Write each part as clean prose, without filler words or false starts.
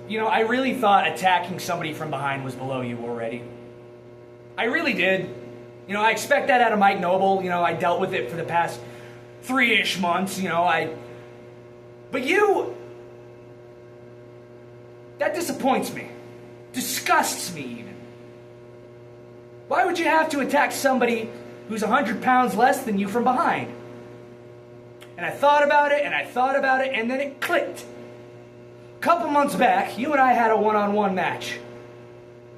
You know, I really thought attacking somebody from behind was below you already. I really did. You know, I expect that out of Mike Noble. You know, I dealt with it for the past 3-ish months, But you... That disappoints me. Disgusts me, even. Why would you have to attack somebody who's 100 pounds less than you from behind? And I thought about it, and then it clicked. A couple months back, you and I had a one-on-one match.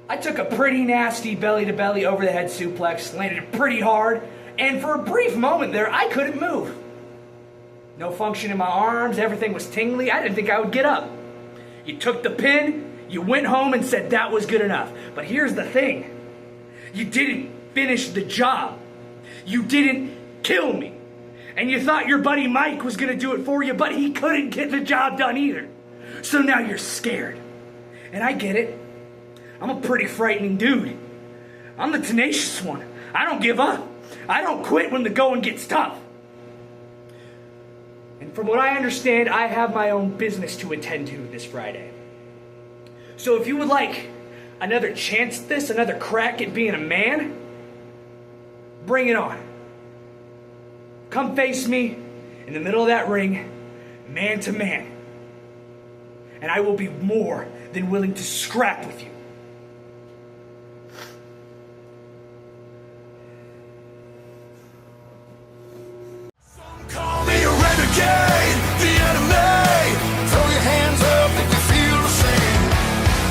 I took a pretty nasty belly-to-belly over-the-head suplex, landed it pretty hard, and for a brief moment there, I couldn't move. No function in my arms, everything was tingly, I didn't think I would get up. You took the pin, you went home and said that was good enough. But here's the thing. You didn't finish the job. You didn't kill me. And you thought your buddy Mike was going to do it for you, but he couldn't get the job done either. So now you're scared. And I get it. I'm a pretty frightening dude. I'm the tenacious one. I don't give up. I don't quit when the going gets tough. And from what I understand, I have my own business to attend to this Friday. So if you would like another chance at this, another crack at being a man, bring it on. Come face me in the middle of that ring, man to man. And I will be more than willing to scrap with you. Call me a renegade, the enemy. Throw your hands up if you feel the same.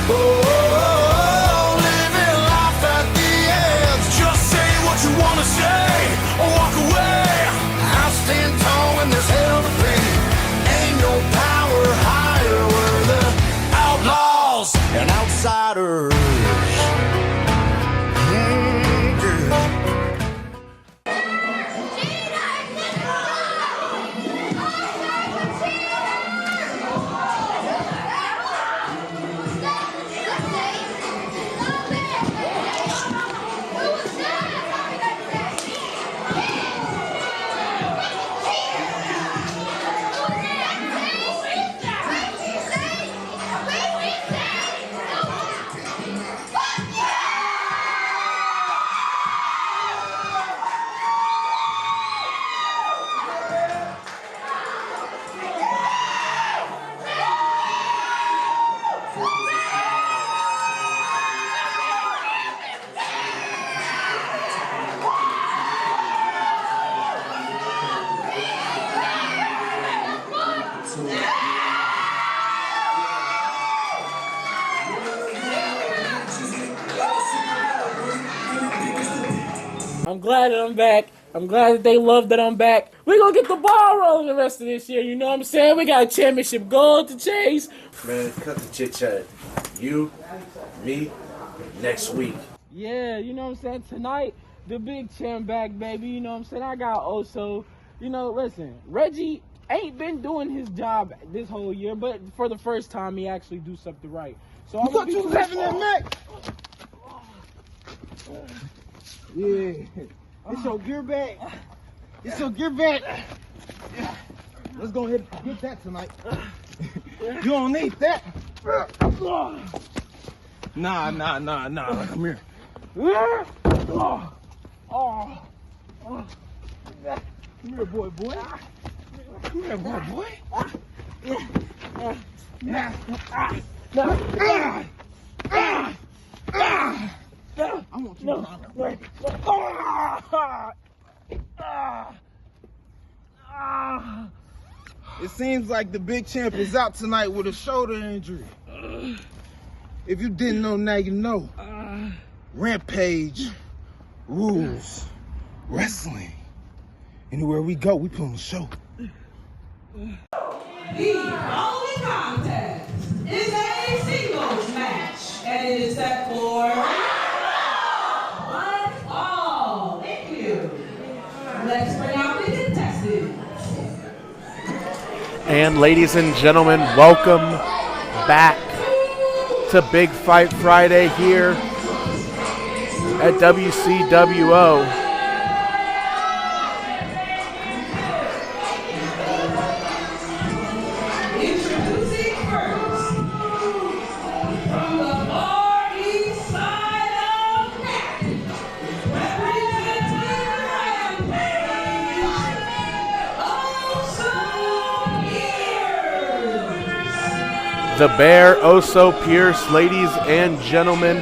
Oh, living life at the edge. Just say what you want to say or walk away. I'll stand tall when there's hell to pay. Ain't no power higher. We're the outlaws and outsiders. I'm glad that I'm back. I'm glad that they love that I'm back. We're going to get the ball rolling the rest of this year, you know what I'm saying? We got a championship gold to chase. Man, cut the chit-chat. You, me, next week. Yeah, you know what I'm saying? Tonight, the big champ back, baby. You know what I'm saying? I got Oso. You know, listen, Reggie ain't been doing his job this whole year, but for the first time, he actually do something right. So I'm going to be having that Mac. Yeah. It's your gear back. It's your gear back. Let's go ahead and get that tonight. You don't need that. Nah. Come here. Come here, boy. Come here, boy. I want you to It seems like the big champ is out tonight with a shoulder injury. If you didn't know, now you know. Rampage rules wrestling. Anywhere we go, we put on a show. The only contest is a singles match, and it is set for one fall. Thank you. Let's bring out the contestants. And ladies and gentlemen, welcome back to Big Fight Friday here at WCWO. Introducing first, the Bear, Oso Pierce, ladies and gentlemen,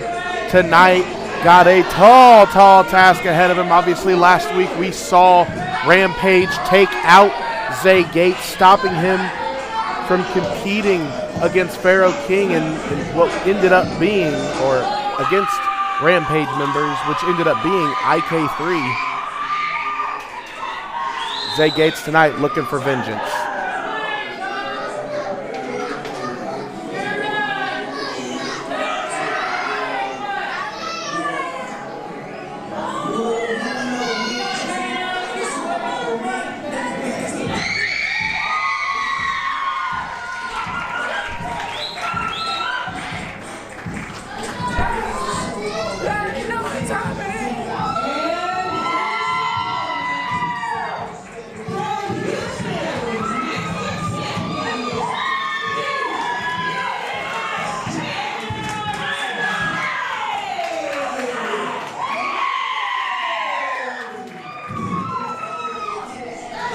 tonight got a tall task ahead of him. Obviously, last week we saw Rampage take out Zay Gates, stopping him from competing against Pharaoh King and what ended up being, or against Rampage members, which ended up being IK3. Zay Gates tonight looking for vengeance.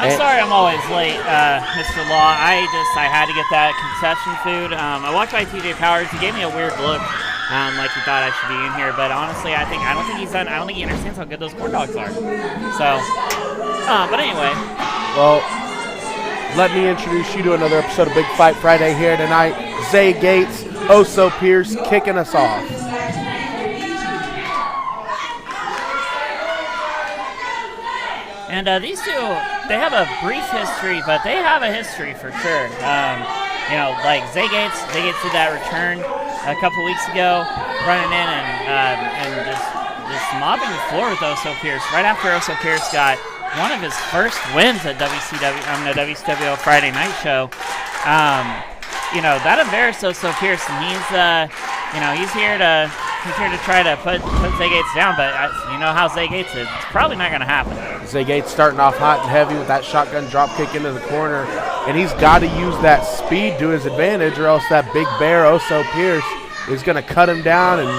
I'm sorry I'm always late, Mr. Law. I had to get that concession food. I walked by TJ Powers. He gave me a weird look, like he thought I should be in here. But honestly, I don't think he understands how good those corn dogs are. So, but anyway. Well, let me introduce you to another episode of Big Fight Friday here tonight. Zay Gates, Oso Pierce kicking us off. And these two, they have a brief history, but they have a history for sure. Like Zay Gates did that return a couple weeks ago, running in and just mopping the floor with Oso Pierce. Right after Oso Pierce got one of his first wins at WCWO Friday Night Show. That embarrassed Oso Pierce, and he's here to try to put Zay Gates down, but you know how Zay Gates is. It's probably not going to happen. Zay Gates starting off hot and heavy with that shotgun drop kick into the corner, and he's got to use that speed to his advantage, or else that big bear Oso Pierce is going to cut him down, and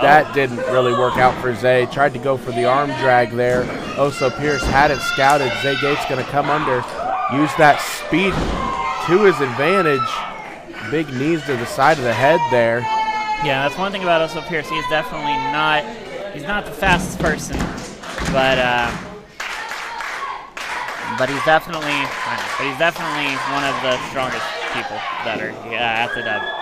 that didn't really work out for Zay. Tried to go for the arm drag there. Oso Pierce had it scouted. Zay Gates going to come under, use that speed to his advantage. Big knees to the side of the head there. Yeah, that's one thing about Oso Pierce. He's definitely not the fastest person, but he's definitely one of the strongest people that are at the W.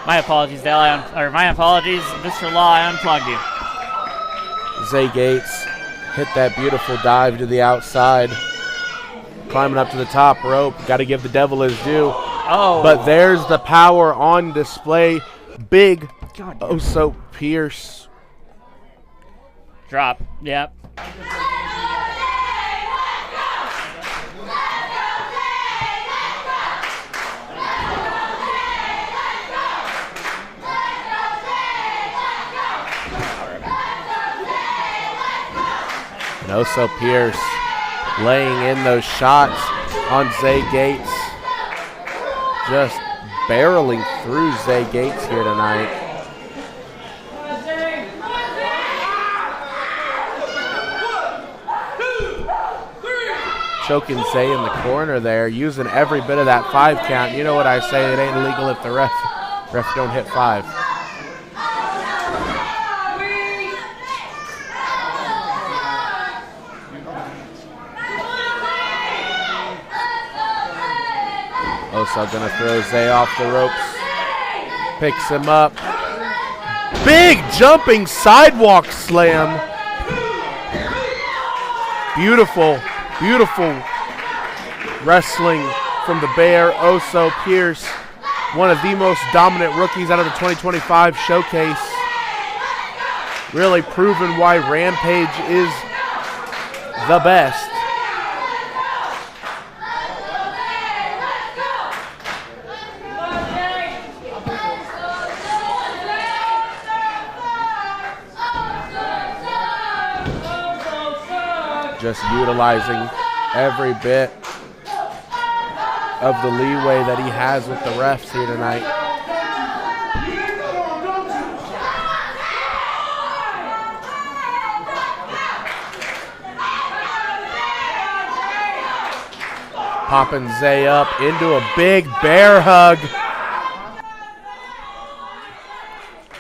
My apologies, Dale. My apologies, Mr. Law. I unplugged you. Zay Gates hit that beautiful dive to the outside, climbing up to the top rope. Got to give the devil his due. Oh! But there's the power on display. Big Oso Pierce. Drop. Yep. And Oso Pierce laying in those shots on Zay Gates. Just barreling through Zay Gates here tonight. Choking Zay in the corner there, using every bit of that 5 count. You know what I say, it ain't illegal if the ref don't hit 5. Oso gonna throw Zay off the ropes. Picks him up. Big jumping sidewalk slam. Beautiful, beautiful wrestling from the Bear, Oso Pierce. One of the most dominant rookies out of the 2025 showcase. Really proving why Rampage is the best. Just utilizing every bit of the leeway that he has with the refs here tonight. Popping Zay up into a big bear hug.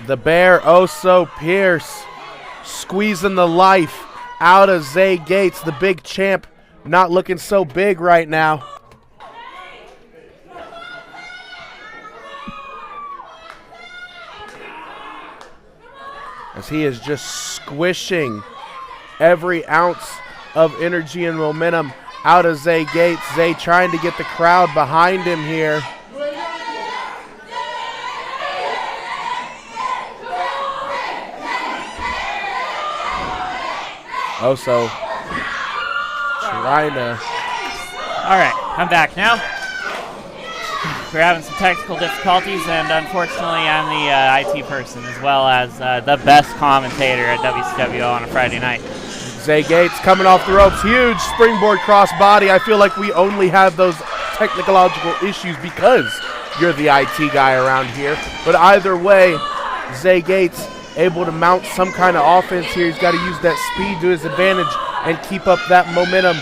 The bear, Oso Pierce, squeezing the life out of Zay Gates, the big champ, not looking so big right now. As he is just squishing every ounce of energy and momentum out of Zay Gates. Zay trying to get the crowd behind him here. Oso trying to. All right, I'm back now. We're having some technical difficulties, and unfortunately, I'm the IT person as well as the best commentator at WCWO on a Friday night. Zay Gates coming off the ropes, huge springboard crossbody. I feel like we only have those technological issues because you're the IT guy around here. But either way, Zay Gates able to mount some kind of offense here. He's got to use that speed to his advantage and keep up that momentum.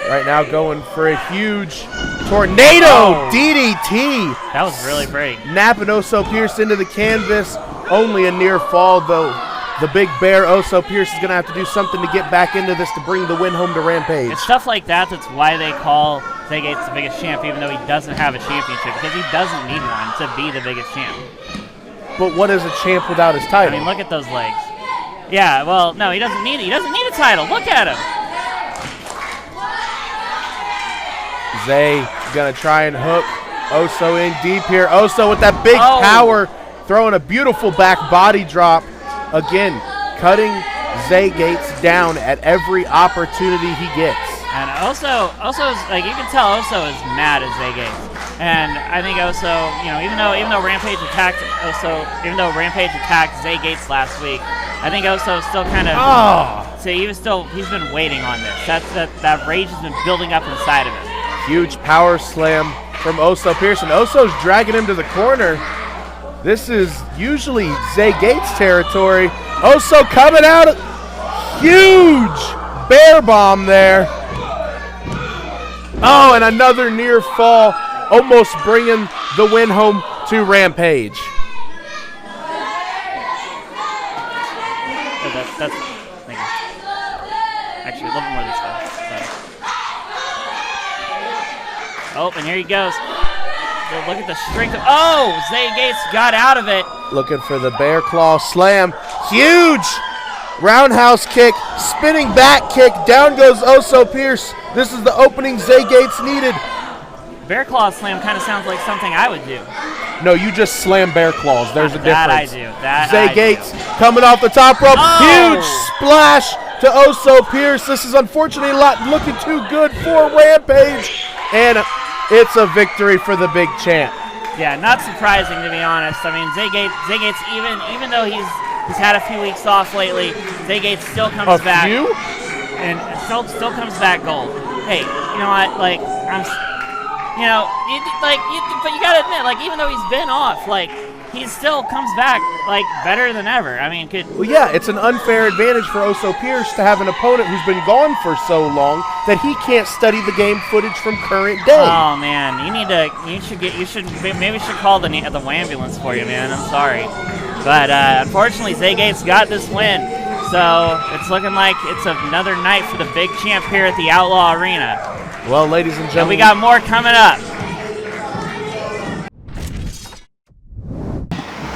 Right now going for a huge tornado DDT. That was really great. Napping Oso Pierce into the canvas. Only a near fall though. The big bear, Oso Pierce, is going to have to do something to get back into this to bring the win home to Rampage. It's stuff like that that's why they call Zay Gates the biggest champ, even though he doesn't have a championship, because he doesn't need one to be the biggest champ. But what is a champ without his title? I mean, look at those legs. Yeah, well, no, he doesn't need it. He doesn't need a title. Look at him. Zay going to try and hook Oso in deep here. Oso with that big power, throwing a beautiful back body drop. Again, cutting Zay Gates down at every opportunity he gets. And Oso's like, you can tell Oso is mad at Zay Gates. And I think Oso, you know, even though Rampage attacked Zay Gates last week, I think Oso still kind of so he's been waiting on this. That rage has been building up inside of him. Huge power slam from Oso Pierce, and Oso's dragging him to the corner. This is usually Zay Gates territory. Oso coming out. Huge bear bomb there. Oh, and another near fall, almost bringing the win home to Rampage. That's thank you. Actually, a little bit more this way. Oh, and here he goes. Look at the strength of. Oh, Zay Gates got out of it. Looking for the bear claw slam. Huge roundhouse kick, spinning back kick. Down goes Oso Pierce. This is the opening Zay Gates needed. Bear claw slam kind of sounds like something I would do. No, you just slam bear claws. There's a difference. That I do. Zay Gates coming off the top rope. Huge splash to Oso Pierce. This is unfortunately not looking too good for Rampage. And it's a victory for the big champ. Yeah, not surprising to be honest. I mean, Zay Gates, even though he's had a few weeks off lately, Zay Gates still comes back. And still comes back gold. Hey, you know what? Like but you gotta admit, like, even though he's been off, like, he still comes back like better than ever. I mean, well, yeah, it's an unfair advantage for Oso Pierce to have an opponent who's been gone for so long that he can't study the game footage from current day. Oh man, you should call the ambulance for you, man. I'm sorry, but unfortunately, Zay Gates got this win, so it's looking like it's another night for the big champ here at the Outlaw Arena. Well, ladies and gentlemen, and we got more coming up.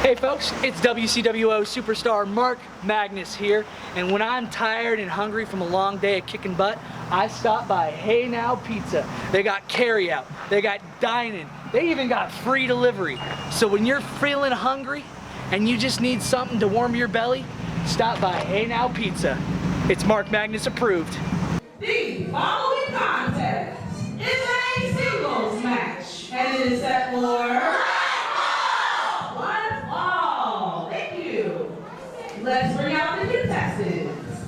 Hey folks, it's WCWO superstar Mark Magnus here, and when I'm tired and hungry from a long day of kicking butt, I stop by Hey Now Pizza. They got carryout, they got dine-in, they even got free delivery. So when you're feeling hungry and you just need something to warm your belly, stop by Hey Now Pizza. It's Mark Magnus approved. The following contest is a singles match, and it is set for one fall. Thank you. Let's bring out the contestants.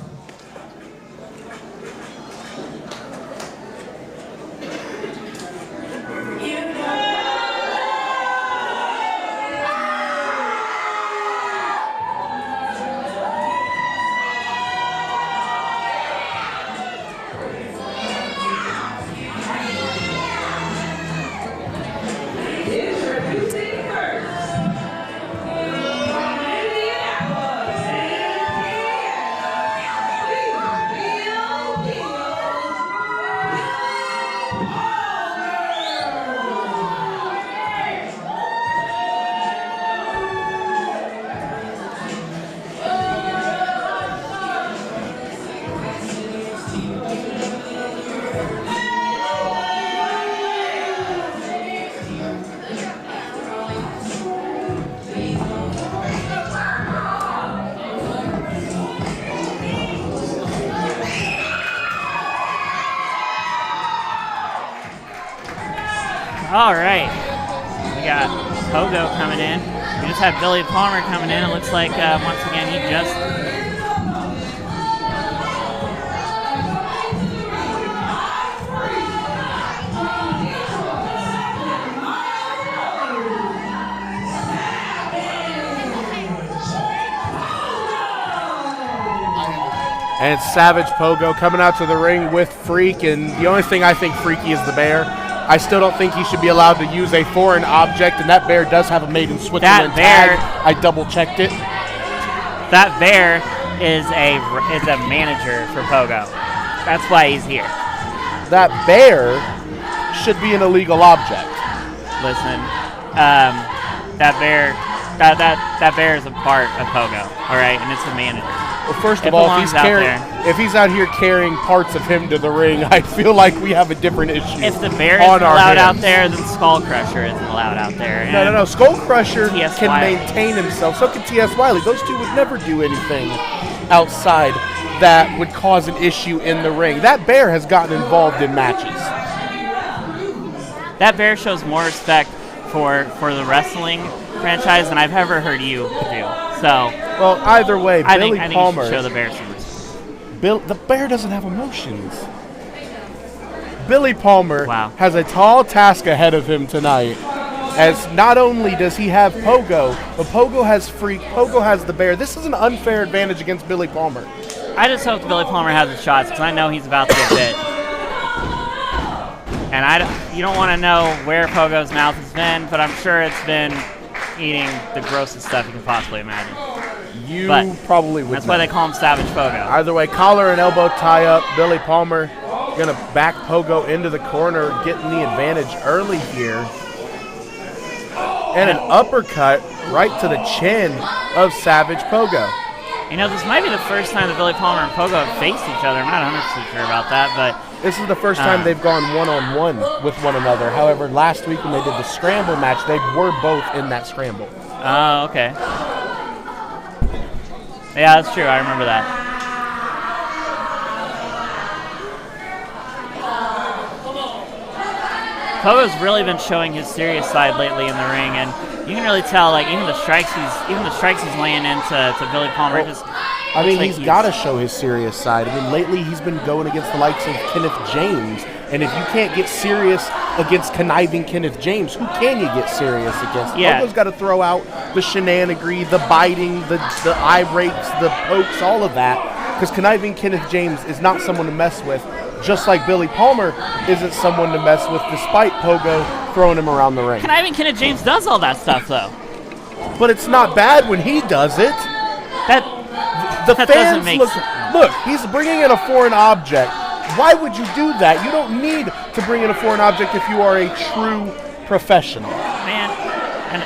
All right. We got Pogo coming in. We just had Billy Palmer coming in. It looks like once again he just And Savage Pogo coming out to the ring with Freak, and the only thing I think freaky is the bear. I still don't think he should be allowed to use a foreign object, and that bear does have a made in Switzerland tag. I double checked it. That bear is a manager for Pogo. That's why he's here. That bear should be an illegal object. Listen, that bear is a part of Pogo, all right, and it's a manager. Well, first of all, if he's out here carrying parts of him to the ring, I feel like we have a different issue. If the bear isn't allowed out there, then Skull Crusher isn't allowed out there. No. Skull Crusher can maintain himself. So can T.S. Wiley. Those two would never do anything outside that would cause an issue in the ring. That bear has gotten involved in matches. That bear shows more respect for the wrestling franchise than I've ever heard you do. So, well, either way, Billy Palmer. You should show the bear some respect. The bear doesn't have emotions. Billy Palmer Wow. has a tall task ahead of him tonight. As not only does he have Pogo, but Pogo has Freak, Pogo has the bear. This is an unfair advantage against Billy Palmer. I just hope Billy Palmer has his shots because I know he's about to get bit. And you don't want to know where Pogo's mouth has been, but I'm sure it's been eating the grossest stuff you can possibly imagine. Probably would. That's why they call him Savage Pogo. Either way, collar and elbow tie up. Billy Palmer going to back Pogo into the corner, getting the advantage early here. And an uppercut right to the chin of Savage Pogo. You know, this might be the first time that Billy Palmer and Pogo have faced each other. I'm not 100% sure about that, but this is the first time they've gone one-on-one with one another. However, last week when they did the scramble match, they were both in that scramble. Oh, okay. Yeah, that's true. I remember that. Pogo's really been showing his serious side lately in the ring, and you can really tell, like even the strikes he's laying into Billy Palmer. He's got to show his serious side. I mean, lately he's been going against the likes of Kenneth James, and if you can't get serious against conniving Kenneth James, who can you get serious against? Yeah. Pogo's got to throw out the shenanigery, the biting, the eye rakes, the pokes, all of that, because conniving Kenneth James is not someone to mess with, just like Billy Palmer isn't someone to mess with, despite Pogo throwing him around the ring. Conniving Kenneth James does all that stuff, though. But it's not bad when he does it. The that fans doesn't make look, he's bringing in a foreign object. Why would you do that? You don't need to bring in a foreign object if you are a true professional. Man, and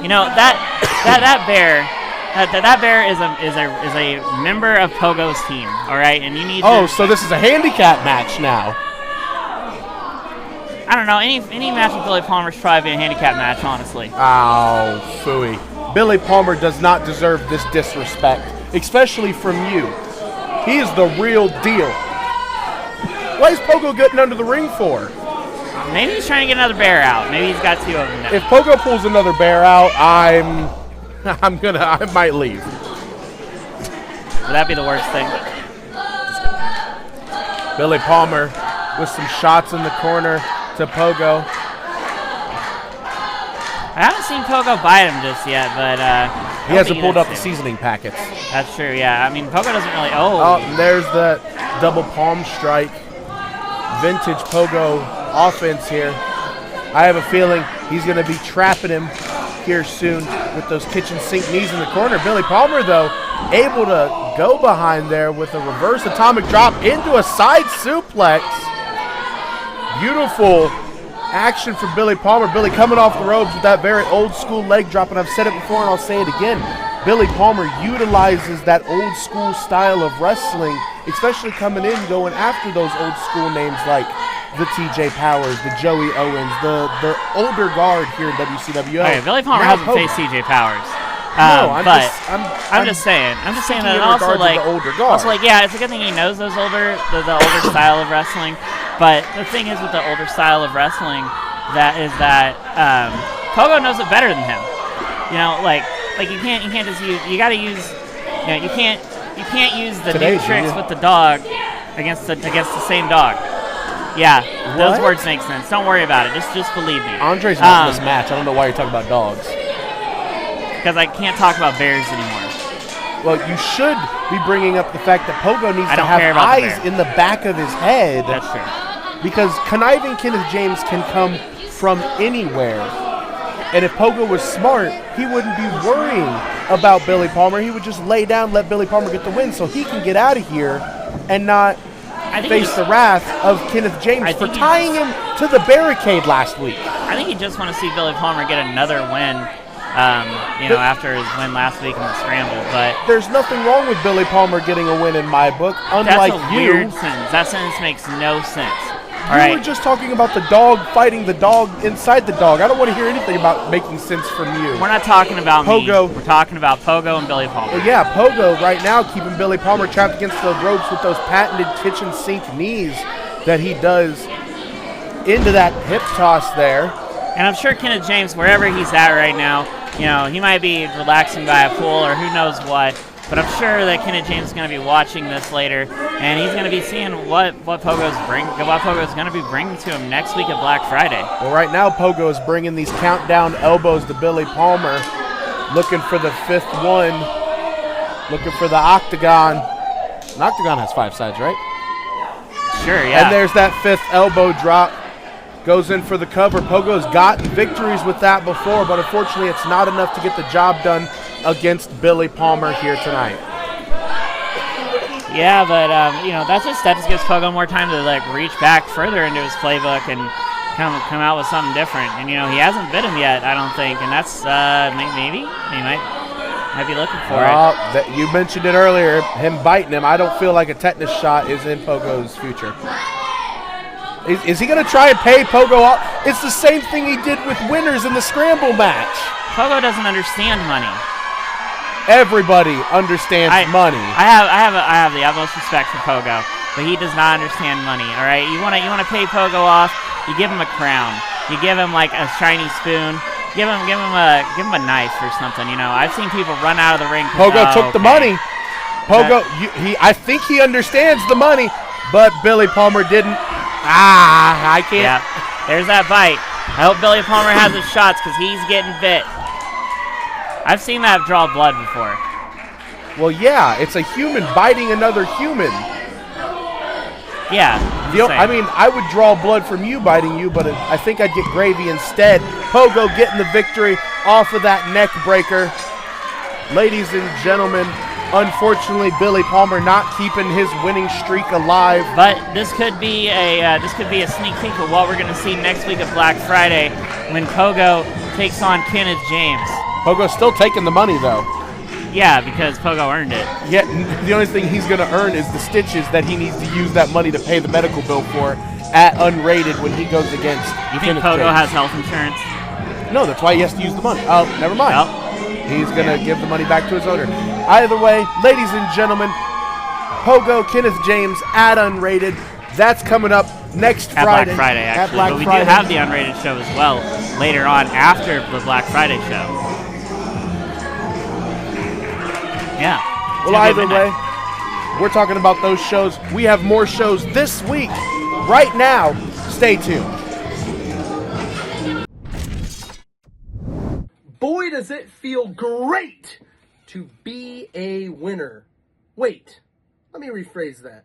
you know that bear is a member of Pogo's team. All right, and you need. So this is a handicap match now. I don't know. Any match with Billy Palmer should probably be a handicap match, honestly. Oh, phooey. Billy Palmer does not deserve this disrespect, especially from you. He is the real deal. What is Pogo getting under the ring for? Maybe he's trying to get another bear out. Maybe he's got two of them now. If Pogo pulls another bear out, I might leave. Would that be the worst thing? Billy Palmer with some shots in the corner to Pogo. I haven't seen Pogo bite him just yet, but he hasn't pulled up the seasoning packets. That's true, yeah. I mean, Pogo doesn't really. And there's the double palm strike. Vintage Pogo offense here. I have a feeling he's going to be trapping him here soon with those kitchen sink knees in the corner. Billy Palmer, though, able to go behind there with a reverse atomic drop into a side suplex. Beautiful action for Billy Palmer. Billy coming off the ropes with that very old school leg drop, and I've said it before and I'll say it again. Billy Palmer utilizes that old school style of wrestling, especially coming in, going after those old school names like the TJ Powers, the Joey Owens, the older guard here in WCWO. Okay, Billy Palmer hasn't faced TJ Powers. I'm just saying that also like, the older guard. Also, like, yeah, it's a good thing he knows the older style of wrestling. But the thing is with the older style of wrestling, that Pogo knows it better than him. You know, like you can't just use. You got to use. You know, you can't use the new tricks with the dog against the same dog. Yeah, those words make sense. Don't worry about it. Just believe me. Andre's not in this match. I don't know why you're talking about dogs. Because I can't talk about bears anymore. Well, you should be bringing up the fact that Pogo needs to have eyes in the back of his head. That's true. Because conniving Kenneth James can come from anywhere. And if Pogo was smart, he wouldn't be worrying about Billy Palmer. He would just lay down, let Billy Palmer get the win so he can get out of here and not face the wrath of Kenneth James for tying him to the barricade last week. I think you just want to see Billy Palmer get another win, after his win last week in the Scramble. But there's nothing wrong with Billy Palmer getting a win in my book, unlike that's a weird sentence. That sentence makes no sense. We were just talking about the dog fighting the dog inside the dog. I don't want to hear anything about making sense from you. We're not talking about Pogo. Me. We're talking about Pogo and Billy Palmer. Well, yeah, Pogo right now keeping Billy Palmer trapped against the ropes with those patented kitchen sink knees that he does into that hip toss there. And I'm sure Kenneth James, wherever he's at right now, he might be relaxing by a pool or who knows what. But I'm sure that Kenneth James is going to be watching this later, and he's going to be seeing what Pogo's going to be bringing to him next week at Black Friday. Well, right now Pogo is bringing these countdown elbows to Billy Palmer, looking for the fifth one, looking for the octagon. An octagon has 5 sides, right? Sure, yeah. And there's that fifth elbow drop. Goes in for the cover. Pogo's gotten victories with that before, but unfortunately it's not enough to get the job done against Billy Palmer here tonight. Yeah, but that just gives Pogo more time to reach back further into his playbook and come out with something different. And he hasn't bit him yet, I don't think, and that's maybe he might be looking for it. You mentioned it earlier, him biting him. I don't feel like a tetanus shot is in Pogo's future. Is he going to try and pay Pogo off? It's the same thing he did with winners in the Scramble match. Pogo doesn't understand money. Everybody understands money. I have the utmost respect for Pogo, but he does not understand money. All right, you want to pay Pogo off. You give him a crown. You give him like a shiny spoon. Give him a knife or something. I've seen people run out of the ring. Pogo took the money. Pogo, I think he understands the money, but Billy Palmer didn't. I can't. Yeah, there's that bite. I hope Billy Palmer has his shots because he's getting bit. I've seen that draw blood before. Well, yeah, it's a human biting another human. Yeah. I would draw blood from you biting you, but I think I'd get gravy instead. Pogo getting the victory off of that neck breaker. Ladies and gentlemen, unfortunately, Billy Palmer not keeping his winning streak alive. But this could be a sneak peek of what we're going to see next week at Black Friday when Pogo takes on Kenneth James. Pogo's still taking the money, though. Yeah, because Pogo earned it. Yeah, the only thing he's going to earn is the stitches that he needs to use that money to pay the medical bill for at unrated when he goes against You think Kenneth Pogo James. has health insurance? No, that's why he has to use the money. Oh, never mind. Well, he's going to give the money back to his owner. Either way, ladies and gentlemen, Pogo, Kenneth James at unrated. That's coming up next Friday. At Black Friday, actually. At Black but we Friday. do have the unrated show as well later on after the Black Friday show. Yeah. Well, either way, we're talking about those shows. We have more shows this week. Right now, stay tuned. Boy, does it feel great to be a winner. Wait, let me rephrase that.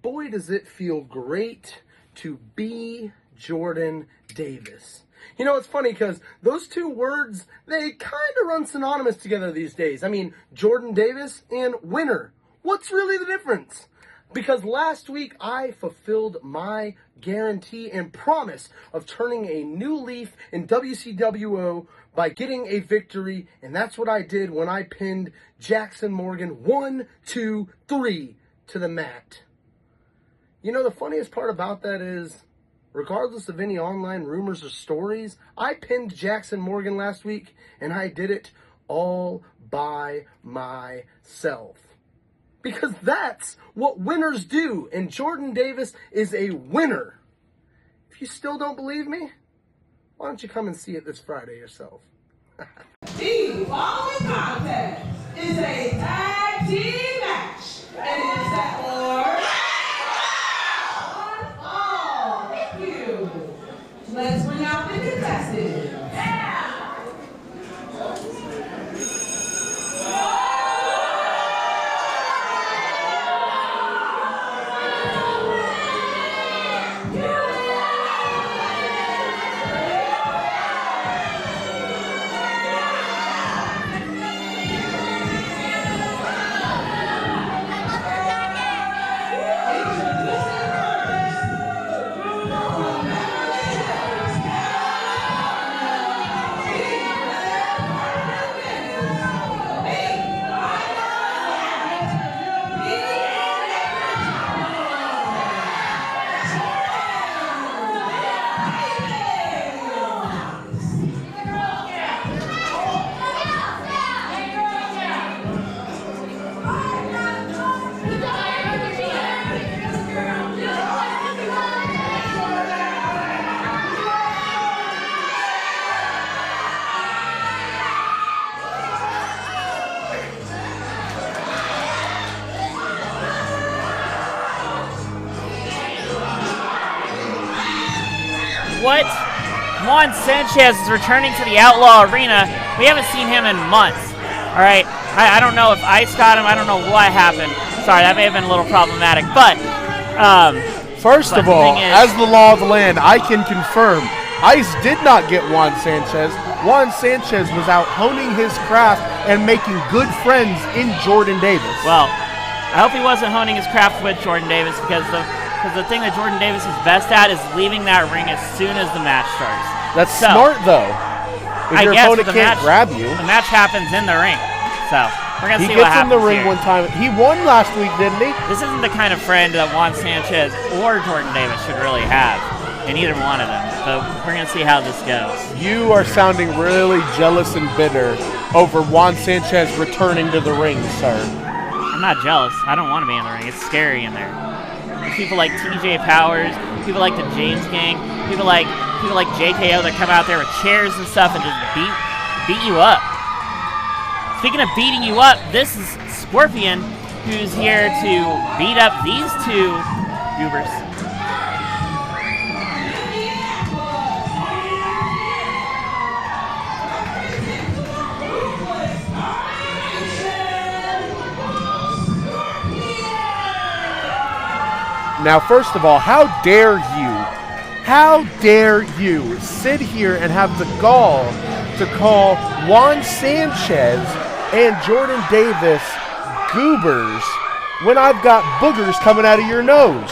Boy, does it feel great to be Jordan Davis. It's funny because those two words, they kind of run synonymous together these days. I mean, Jordan Davis and winner. What's really the difference? Because last week I fulfilled my guarantee and promise of turning a new leaf in WCWO by getting a victory, and that's what I did when I pinned Jackson Morgan 1, 2, 3 to the mat. The funniest part about that is, regardless of any online rumors or stories, I pinned Jackson Morgan last week, and I did it all by myself. Because that's what winners do, and Jordan Davis is a winner. If you still don't believe me, why don't you come and see it this Friday yourself? The following contest is a tag team match, and it is set for one fall. Thank you. Let's bring out the contestants. What? Juan Sanchez is returning to the Outlaw Arena. We haven't seen him in months. All right. I don't know if ice got him. I don't know what happened. Sorry, that may have been a little problematic. But first of all, as the law of the land, I can confirm ice did not get Juan Sanchez. Juan Sanchez was out honing his craft and making good friends in Jordan Davis. Well, I hope he wasn't honing his craft with Jordan Davis because the thing that Jordan Davis is best at is leaving that ring as soon as the match starts. That's smart, though. If your opponent can't grab you. The match happens in the ring. So, we're going to see He what gets happens in the ring here. one time. He won last week, didn't he? This isn't the kind of friend that Juan Sanchez or Jordan Davis should really have, in either one of them. So, we're going to see how this goes. You are sounding really jealous and bitter over Juan Sanchez returning to the ring, sir. I'm not jealous. I don't want to be in the ring. It's scary in there. There's people like TJ Powers, people like the James Gang, people like JKO that come out there with chairs and stuff and just beat you up. Speaking of beating you up, this is Scorpion, who's here to beat up these two goobers. Now, first of all, how dare you sit here and have the gall to call Juan Sanchez and Jordan Davis goobers when I've got boogers coming out of your nose?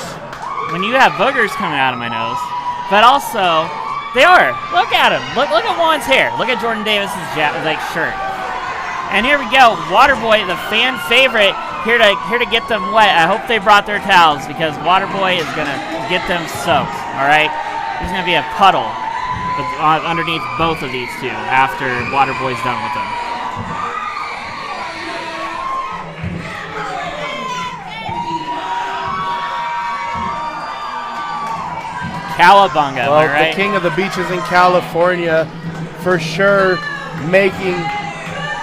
When you have boogers coming out of my nose, but also they are. Look at him. Look at Juan's hair. Look at Jordan Davis's shirt. And here we go, Waterboy, the fan favorite, here to get them wet. I hope they brought their towels because Waterboy is gonna get them soaked. All right, there's gonna be a puddle underneath both of these two after Waterboy's done with them. Cowabunga, well, am I right? The king of the beaches in California, for sure, making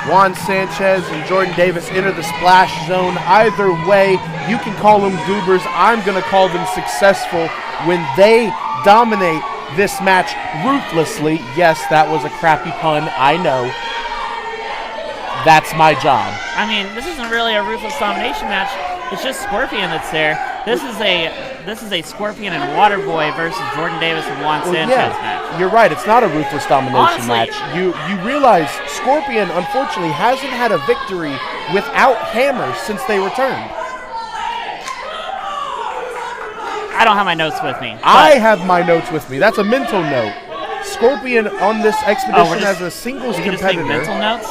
Juan Sanchez and Jordan Davis enter the splash zone. Either way, you can call them goobers. I'm going to call them successful when they dominate this match ruthlessly. Yes, that was a crappy pun. I know. That's my job. I mean, this isn't really a ruthless domination match. It's just Scorpion that's there. This is a Scorpion and Waterboy versus Jordan Davis and Juan Sanchez match. You're right. It's not a ruthless domination Honestly, match. You realize Scorpion, unfortunately, hasn't had a victory without Hammer since they returned. I don't have my notes with me. I have my notes with me. That's a mental note. Scorpion on this expedition as a singles we can competitor. just take mental notes?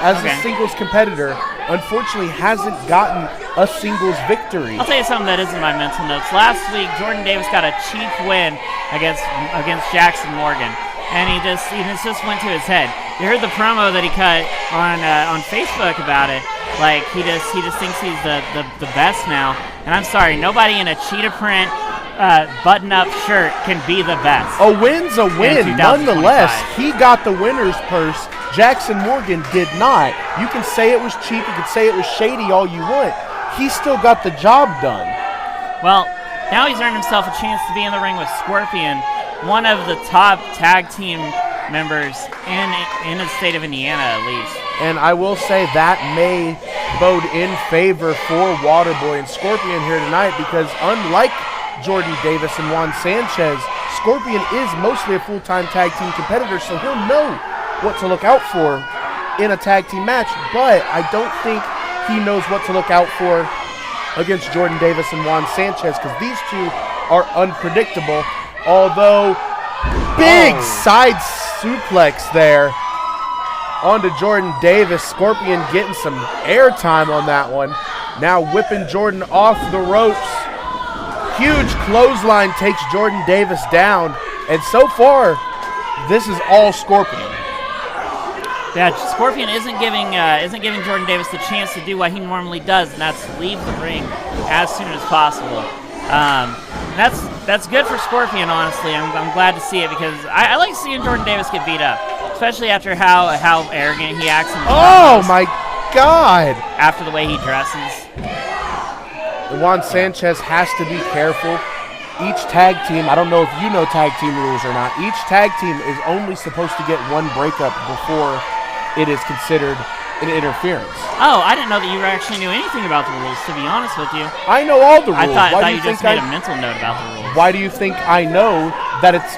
As a singles competitor, unfortunately hasn't gotten a singles victory. I'll tell you something that isn't my mental notes. Last week, Jordan Davis got a cheap win against Jackson Morgan, and he just went to his head. You heard the promo that he cut on Facebook about it, Like he just thinks he's the best now. And I'm sorry, nobody in a cheetah print button-up shirt can be the best. A win's a win. Nonetheless, he got the winner's purse. Jackson Morgan did not. You can say it was cheap. You can say it was shady all you want. He still got the job done. Well, now he's earned himself a chance to be in the ring with Scorpion, one of the top tag team members in the state of Indiana, at least. And I will say that may bode in favor for Waterboy and Scorpion here tonight, because unlike Jordan Davis and Juan Sanchez, Scorpion is mostly a full-time tag team competitor, so he'll know what to look out for in a tag team match, but I don't think he knows what to look out for against Jordan Davis and Juan Sanchez, because these two are unpredictable. Although, big side suplex there onto Jordan Davis. Scorpion getting some airtime on that one. Now whipping Jordan off the ropes. Huge clothesline takes Jordan Davis down, and so far, this is all Scorpion. Yeah, Scorpion isn't giving Jordan Davis the chance to do what he normally does, and that's leave the ring as soon as possible. That's good for Scorpion, honestly. I'm glad to see it, because I like seeing Jordan Davis get beat up, especially after how arrogant he acts in the Oh my God! After the way he dresses. Juan Sanchez has to be careful. Each tag team, I don't know if you know tag team rules or not, each tag team is only supposed to get one breakup before it is considered an interference. Oh, I didn't know that you actually knew anything about the rules, to be honest with you. I know all the rules. I thought you just made a mental note about the rules. Why do you think I know that it's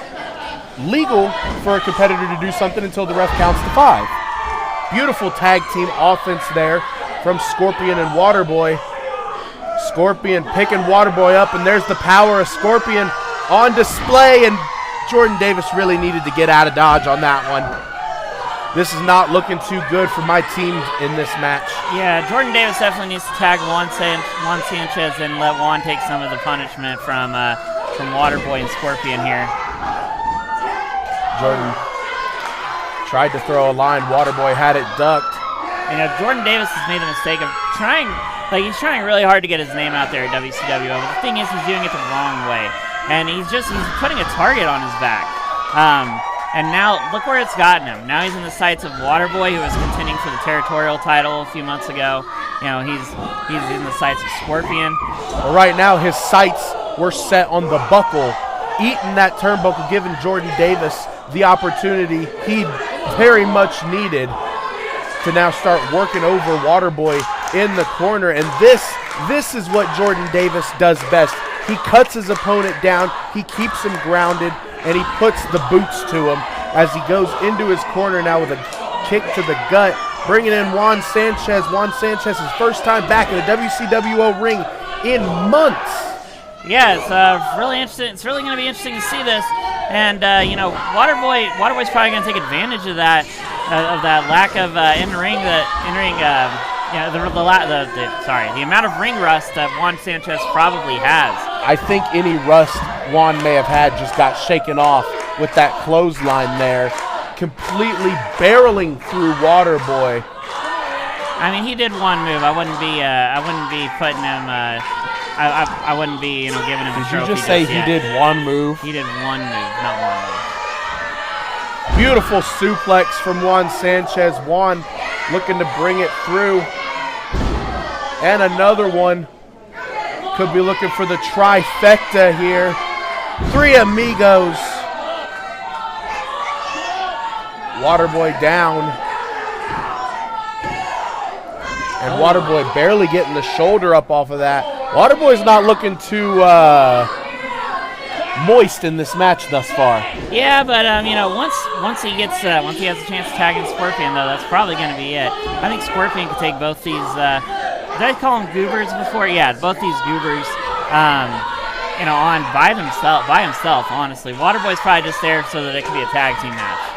legal for a competitor to do something until the ref counts to 5? Beautiful tag team offense there from Scorpion and Waterboy. Scorpion picking Waterboy up, and there's the power of Scorpion on display, and Jordan Davis really needed to get out of dodge on that one. This is not looking too good for my team in this match. Yeah, Jordan Davis definitely needs to tag Juan Sanchez and let Juan take some of the punishment from Waterboy and Scorpion here. Jordan tried to throw a line. Waterboy had it ducked. You know, Jordan Davis has made the mistake of trying, he's trying really hard to get his name out there at WCWO, but the thing is he's doing it the wrong way. And he's putting a target on his back. And now, look where it's gotten him. Now he's in the sights of Waterboy, who was contending for the territorial title a few months ago. You know, he's in the sights of Scorpion. Well, right now, his sights were set on the buckle, eating that turnbuckle, giving Jordan Davis the opportunity he very much needed to now start working over Waterboy in the corner. And this is what Jordan Davis does best. He cuts his opponent down, he keeps him grounded, and he puts the boots to him as he goes into his corner now with a kick to the gut, bringing in Juan Sanchez. Juan Sanchez's first time back in the WCWO ring in months. Yeah, it's really interesting. It's really going to be interesting to see this. And, you know, Waterboy's probably going to take advantage of that lack of in-ring, the amount of ring rust that Juan Sanchez probably has. I think any rust Juan may have had just got shaken off with that clothesline there, completely barreling through Waterboy. I mean, he did one move. I wouldn't be putting him. I wouldn't be, giving him a trophy. Did you just say he did one move? He did one move, not one move. Beautiful suplex from Juan Sanchez. Juan looking to bring it through. And another one. Could be looking for the trifecta here. Three amigos. Waterboy down. And Waterboy barely getting the shoulder up off of that. Waterboy's not looking too moist in this match thus far. Yeah, but once he has a chance to tag in Scorpion, though, that's probably going to be it. I think Scorpion could take both these. Did I call them goobers before? Yeah, both these goobers. On by himself. Honestly, Waterboy's probably just there so that it can be a tag team match.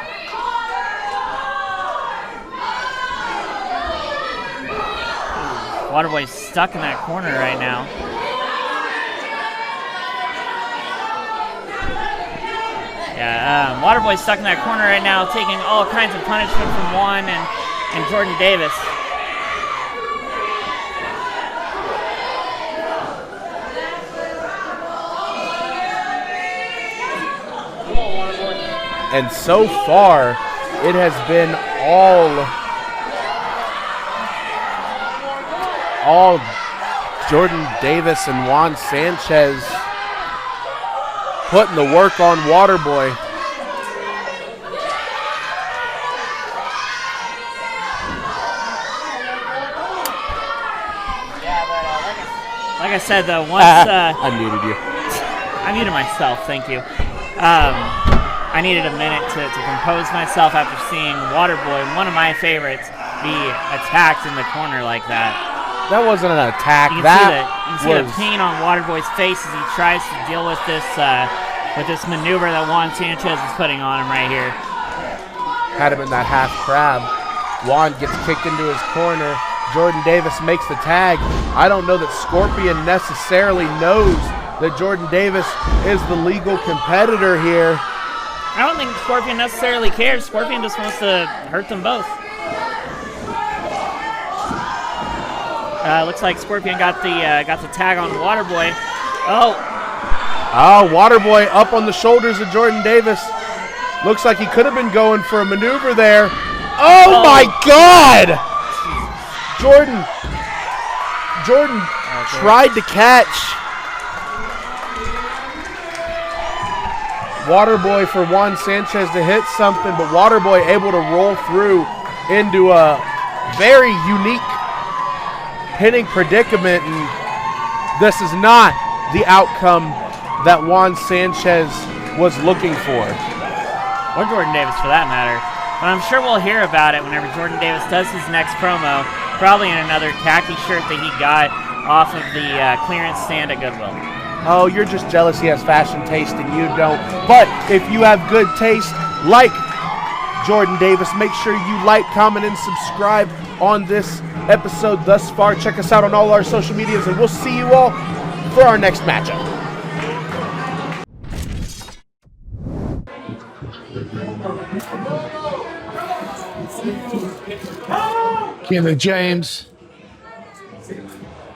Waterboy's stuck in that corner right now. Yeah, Waterboy's stuck in that corner right now, taking all kinds of punishment from Juan and Jordan Davis. And so far, it has been all Jordan Davis and Juan Sanchez putting the work on Waterboy. Like I said, though, once I muted you. I muted myself. Thank you. I needed a minute to compose myself after seeing Waterboy, one of my favorites, be attacked in the corner like that. That wasn't an attack. You can see the pain on Waterboy's face as he tries to deal with this maneuver that Juan Sanchez is putting on him right here. Had him in that half crab. Juan gets kicked into his corner. Jordan Davis makes the tag. I don't know that Scorpion necessarily knows that Jordan Davis is the legal competitor here. I don't think Scorpion necessarily cares. Scorpion just wants to hurt them both. Looks like Scorpion got the tag on Waterboy. Oh, Waterboy up on the shoulders of Jordan Davis. Looks like he could have been going for a maneuver there. Oh my God! Jordan tried to catch Waterboy for Juan Sanchez to hit something, but Waterboy able to roll through into a very unique pinning predicament, and this is not the outcome that Juan Sanchez was looking for. Or Jordan Davis for that matter. But I'm sure we'll hear about it whenever Jordan Davis does his next promo, probably in another khaki shirt that he got off of the clearance stand at Goodwill. Oh, you're just jealous he has fashion taste and you don't. But if you have good taste like Jordan Davis, make sure you like, comment, and subscribe on this episode thus far. Check us out on all our social medias, and we'll see you all for our next matchup. Kenneth James,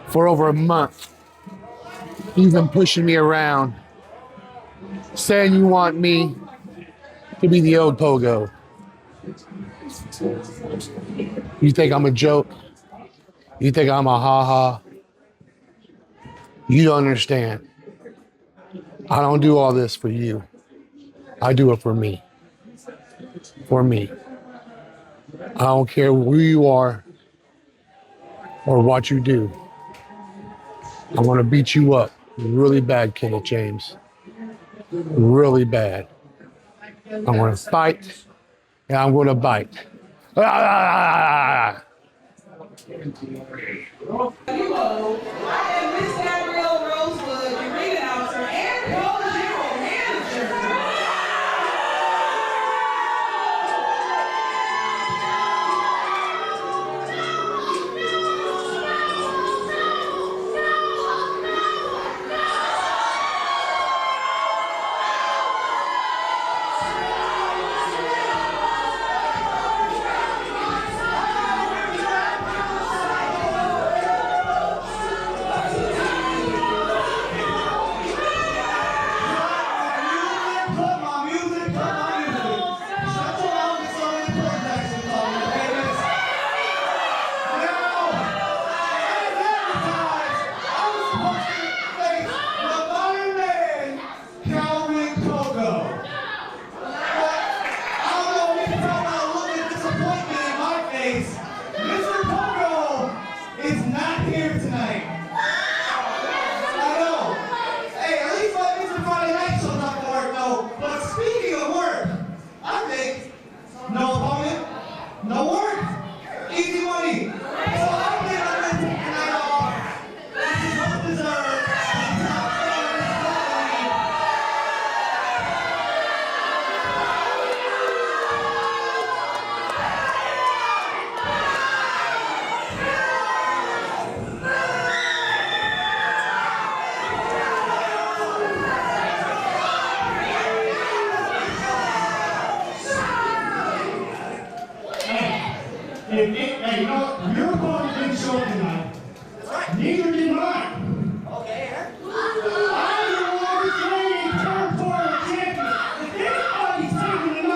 for over a month, you've been pushing me around, saying you want me to be the old Pogo. You think I'm a joke? You think I'm a ha-ha? You don't understand. I don't do all this for you. I do it for me. For me. I don't care who you are or what you do. I'm going to beat you up really bad, Kenneth James. Really bad. I'm going to fight and I'm going to bite. Ah! I am Miss Gabrielle Rosewood, your ring announcer and Paul General Manager. Hey, you know what? Your opponent didn't show up tonight. Neither did mine. I'm the world's reigning territorial champion. If anybody's taking an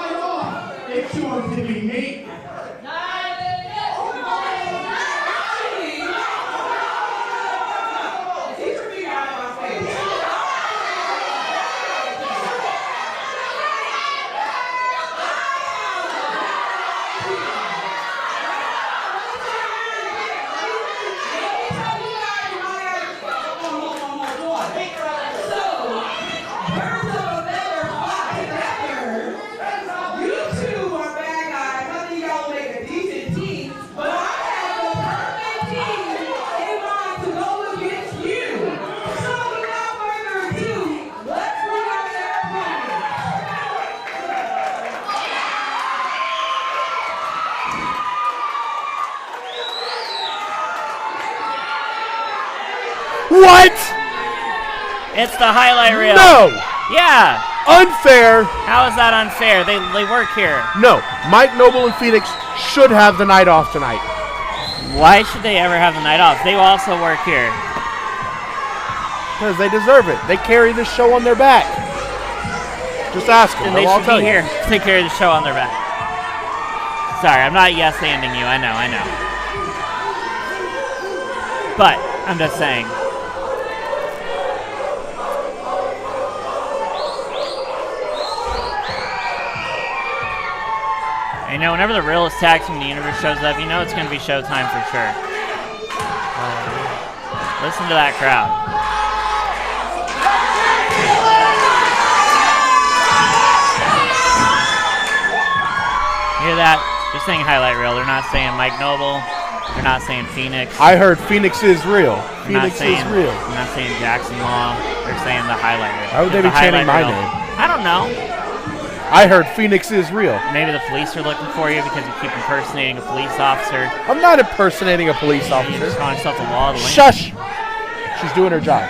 What? It's the highlight reel. No! Yeah. Unfair. How is that unfair? They work here. No. Mike Noble and Phoenix should have the night off tonight. Why should they ever have the night off? They also work here. Because they deserve it. They carry this show on their back. Just ask them. And they They'll all should tell be you. here to take care of the show on their back. Sorry, I'm not yes-anding you. I know. But I'm just saying. You know, whenever the realest tag team in the universe shows up, you know it's going to be showtime for sure. Listen to that crowd. Hear that? They're saying highlight reel. They're not saying Mike Noble. They're not saying Phoenix. I heard Phoenix is real. Phoenix is real. They're not saying Jackson Law. They're saying the highlight reel. Why would they be chanting my name? I don't know. I heard Phoenix is real. Maybe the police are looking for you because you keep impersonating a police officer. I'm not impersonating a police You're officer. just calling yourself the law of the land. Shush! She's doing her job.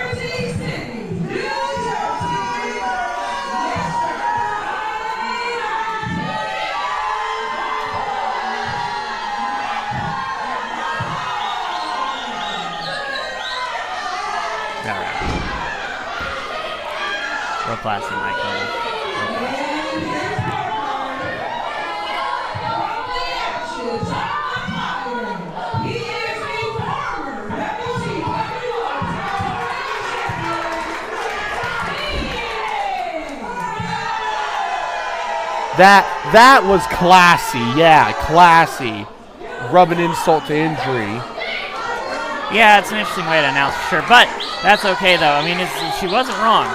All right. Real classy, Mike Noble. That was classy. Yeah, classy. Rubbing insult to injury. Yeah, it's an interesting way to announce for sure, but that's okay though. I mean, she wasn't wrong.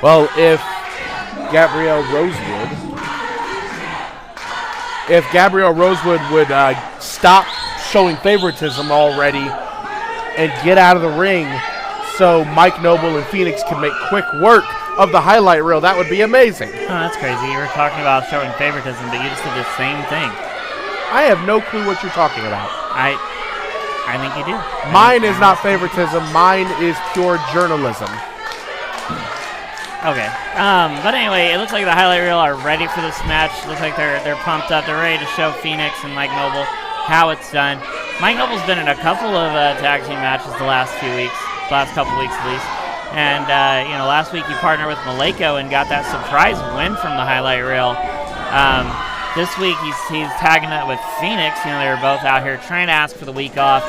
Well, if Gabrielle Rosewood would stop showing favoritism already and get out of the ring so Mike Noble and Phoenix can make quick work of the highlight reel, that would be amazing. Oh, that's crazy. You were talking about showing favoritism, but you just did the same thing. I have no clue what you're talking about. I think you do. Mine is not favoritism. Mine is pure journalism. Okay. But anyway, it looks like the highlight reel are ready for this match. Looks like they're pumped up. They're ready to show Phoenix and Mike Noble how it's done. Mike Noble's been in a couple of tag team matches the last couple weeks at least. And last week he partnered with Malenko and got that surprise win from the highlight reel. This week he's tagging it with Phoenix. You know, they were both out here trying to ask for the week off.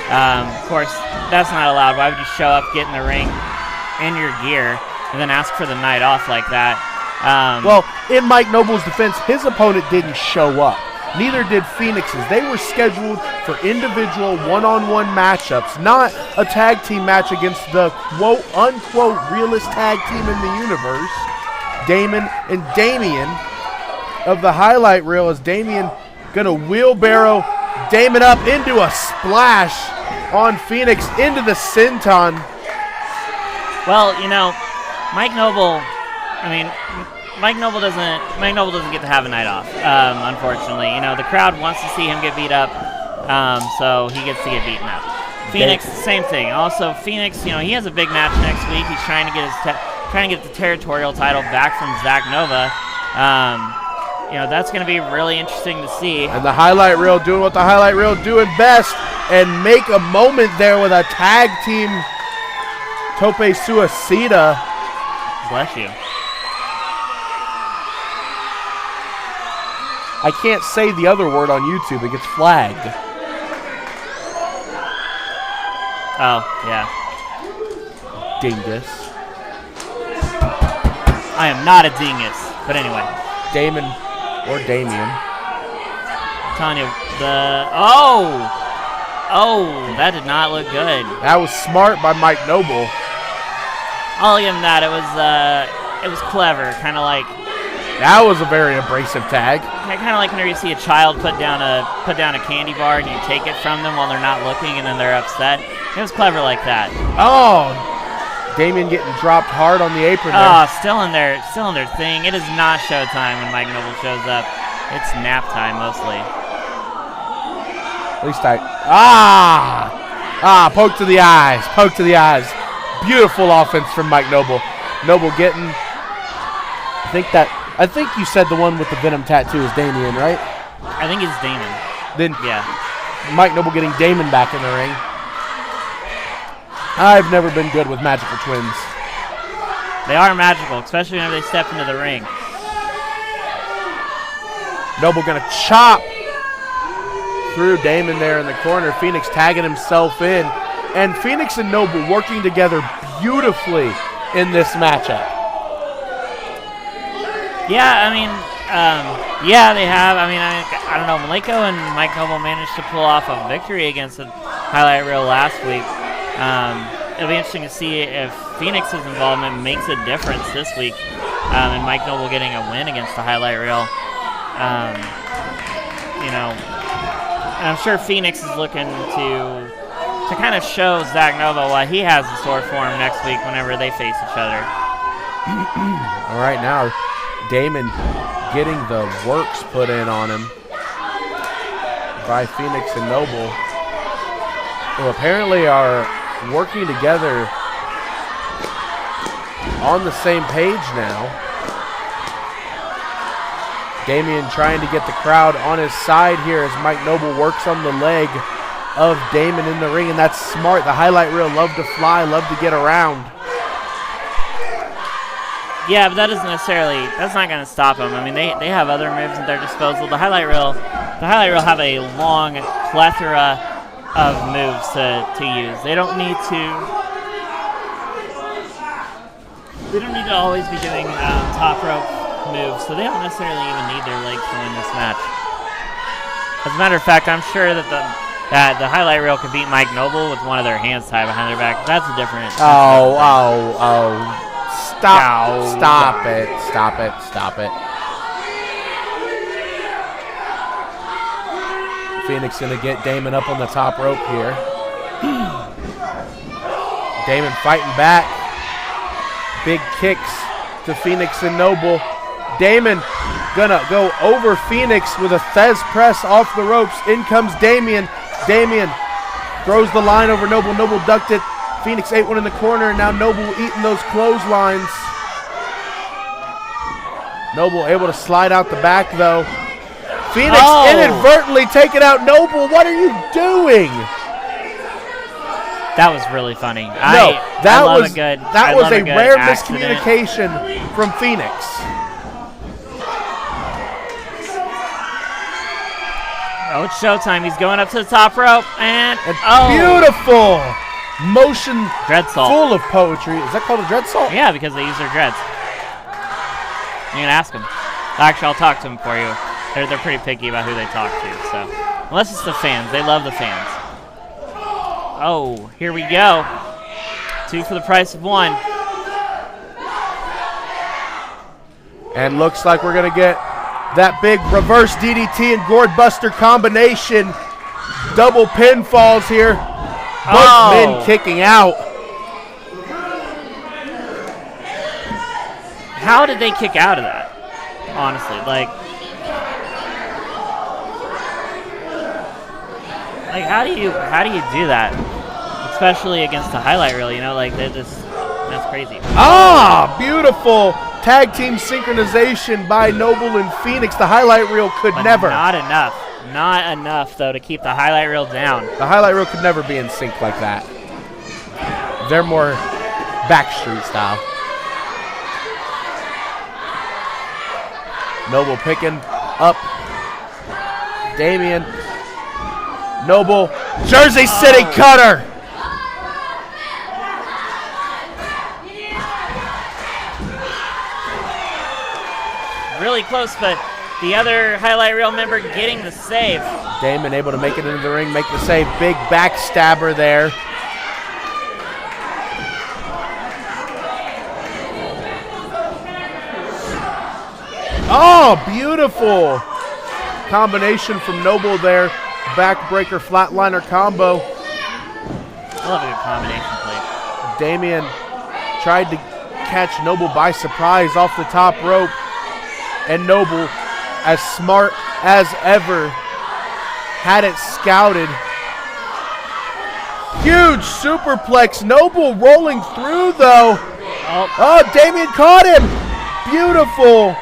Of course, that's not allowed. Why would you show up, get in the ring in your gear, and then ask for the night off like that? Well, in Mike Noble's defense, his opponent didn't show up. Neither did Phoenix's. They were scheduled for individual one-on-one matchups, not a tag team match against the quote-unquote realest tag team in the universe, Damon and Damian of the highlight reel. As Damian going to wheelbarrow Damon up into a splash on Phoenix into the senton. Well, Mike Noble doesn't get to have a night off, unfortunately. The crowd wants to see him get beat up, so he gets to get beaten up. Phoenix, same thing. Also, Phoenix, he has a big match next week. He's trying to get the territorial title back from Zach Nova. That's going to be really interesting to see. And the highlight reel doing what the highlight reel doing best, and make a moment there with a tag team tope suicida. Bless you. I can't say the other word on YouTube. It gets flagged. Oh, yeah. dingus. I am not a dingus. But anyway. Damon or Damien. I'm telling you, Oh, that did not look good. That was smart by Mike Noble. I'll give him that. It was clever. Kind of like. That was a very abrasive tag. Kind of like whenever you see a child put down a candy bar and you take it from them while they're not looking and then they're upset. It was clever like that. Oh, Damien getting dropped hard on the apron there. Oh, still in their thing. It is not showtime when Mike Noble shows up. It's nap time mostly. At least poke to the eyes. Poke to the eyes. Beautiful offense from Mike Noble. Noble getting, I think you said the one with the Venom tattoo is Damien, right? I think it's Damon. Then yeah. Mike Noble getting Damon back in the ring. I've never been good with magical twins. They are magical, especially whenever they step into the ring. Noble gonna chop through Damon there in the corner. Phoenix tagging himself in. And Phoenix and Noble working together beautifully in this matchup. Yeah, I mean, they have. I mean, I don't know. Malenko and Mike Noble managed to pull off a victory against the highlight reel last week. It'll be interesting to see if Phoenix's involvement makes a difference this week, and Mike Noble getting a win against the highlight reel. And I'm sure Phoenix is looking to kind of show Zach Nova what he has in store for him next week whenever they face each other. All right, now Damon getting the works put in on him by Phoenix and Noble, who apparently are working together on the same page now. Damien trying to get the crowd on his side here as Mike Noble works on the leg of Damon in the ring, and that's smart. The highlight reel love to fly, love to get around. Yeah, but that's not going to stop them. I mean, they have other moves at their disposal. The highlight reel have a long plethora of moves to use. They don't need to always be doing top rope moves, so they don't necessarily even need their legs to win this match. As a matter of fact, I'm sure that the highlight reel could beat Mike Noble with one of their hands tied behind their back. That's a different. Stop it. Phoenix gonna get Damon up on the top rope here. Damon fighting back. Big kicks to Phoenix and Noble. Damon gonna go over Phoenix with a Thez press off the ropes. In comes Damien. Damien throws the line over Noble. Noble ducked it. Phoenix ate one in the corner, and now Noble eating those clotheslines. Noble able to slide out the back, though. Phoenix inadvertently taking out Noble. What are you doing? That was really funny. That was a rare miscommunication from Phoenix. Oh, it's showtime. He's going up to the top rope, and beautiful motion dread salt. Full of poetry. Is that called a dread salt? Yeah, because they use their dreads. You can ask them. Actually, I'll talk to them for you. They're pretty picky about who they talk to. So unless it's the fans, they love the fans. Oh, here we go. 2 for the price of 1. And looks like we're gonna get that big reverse DDT and gourd buster combination. Double pinfalls here. Both men kicking out. How did they kick out of that? Honestly, like how do you do that? Especially against the highlight reel, that's crazy. Beautiful tag team synchronization by Noble and Phoenix. The highlight reel could never. Not enough though to keep the highlight reel down. The highlight reel could never be in sync like that. They're more Backstreet style. Noble picking up Damien. Noble, Jersey City cutter. really close, but the other highlight reel member getting the save. Damon able to make it into the ring, make the save. Big backstabber there. Oh, beautiful combination from Noble there. Backbreaker flatliner combo. I love a good combination play. Damian tried to catch Noble by surprise off the top rope. And Noble, as smart as ever, had it scouted. Huge superplex. Noble rolling through, though. Oh, Damian caught him. Beautiful.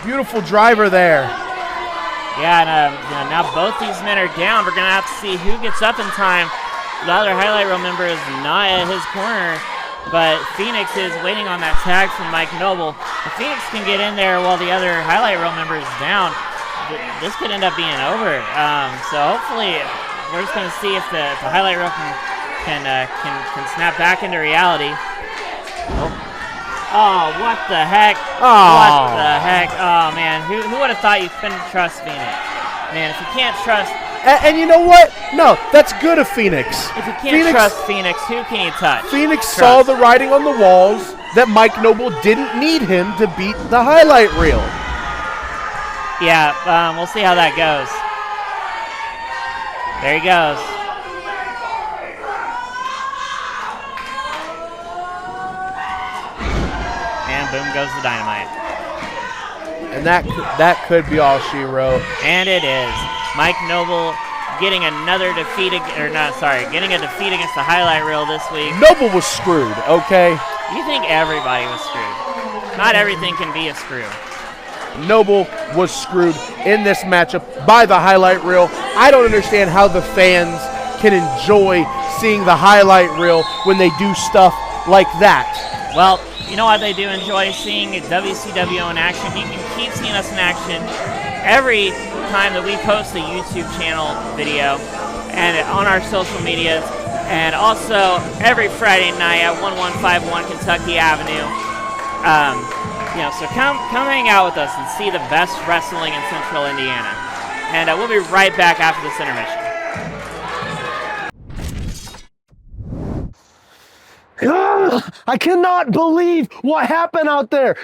Beautiful driver there. Yeah, and now both these men are down. We're going to have to see who gets up in time. The other highlight reel member is not at his corner, but Phoenix is waiting on that tag from Mike Noble. If Phoenix can get in there while the other highlight reel member is down, this could end up being over. So hopefully we're just going to see if the highlight reel can snap back into reality. Oh, what the heck? Oh. What the heck? Oh, man. Who would have thought you couldn't trust Phoenix? Man, if you can't trust... And you know what? No, that's good of Phoenix. If you can't trust Phoenix, who can you touch? Phoenix saw the writing on the walls that Mike Noble didn't need him to beat the highlight reel. Yeah, we'll see how that goes. There he goes. And boom goes the dynamite. And that could be all she wrote. And it is. Mike Noble getting another defeat, getting a defeat against the highlight reel this week. Noble was screwed, okay? You think everybody was screwed. Not everything can be a screw. Noble was screwed in this matchup by the highlight reel. I don't understand how the fans can enjoy seeing the highlight reel when they do stuff like that. Well, you know what they do enjoy seeing WCWO in action. You can keep seeing us in action every time that we post a YouTube channel video and on our social medias, and also every Friday night at 1151 Kentucky Avenue. So come hang out with us and see the best wrestling in Central Indiana. And we'll be right back after this intermission. I cannot believe what happened out there.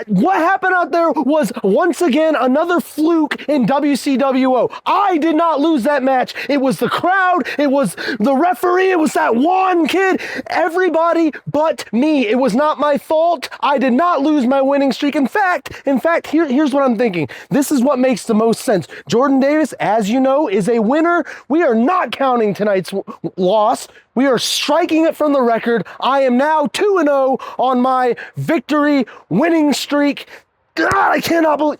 What happened out there was once again another fluke in WCWO. I did not lose that match. It was the crowd, it was the referee, it was that one kid, everybody but me. It was not my fault. I did not lose my winning streak. In fact, here's what I'm thinking. This is what makes the most sense. Jordan Davis, as you know, is a winner. We are not counting tonight's loss. We are striking it from the record. I am now 2-0 on my victory winning streak. God, I cannot believe.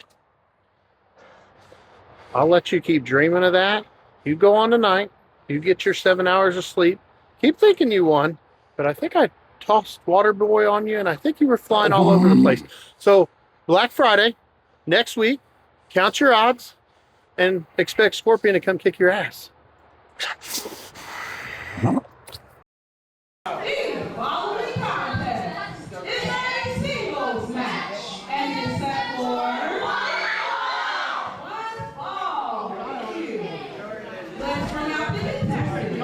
I'll let you keep dreaming of that. You go on tonight. You get your 7 hours of sleep. Keep thinking you won. But I think I tossed Waterboy on you, and I think you were flying all over the place. So Black Friday, next week, count your odds, and expect Scorpion to come kick your ass. The following contest is a singles match and is set for one fall. Thank you. Let's bring out the contestants.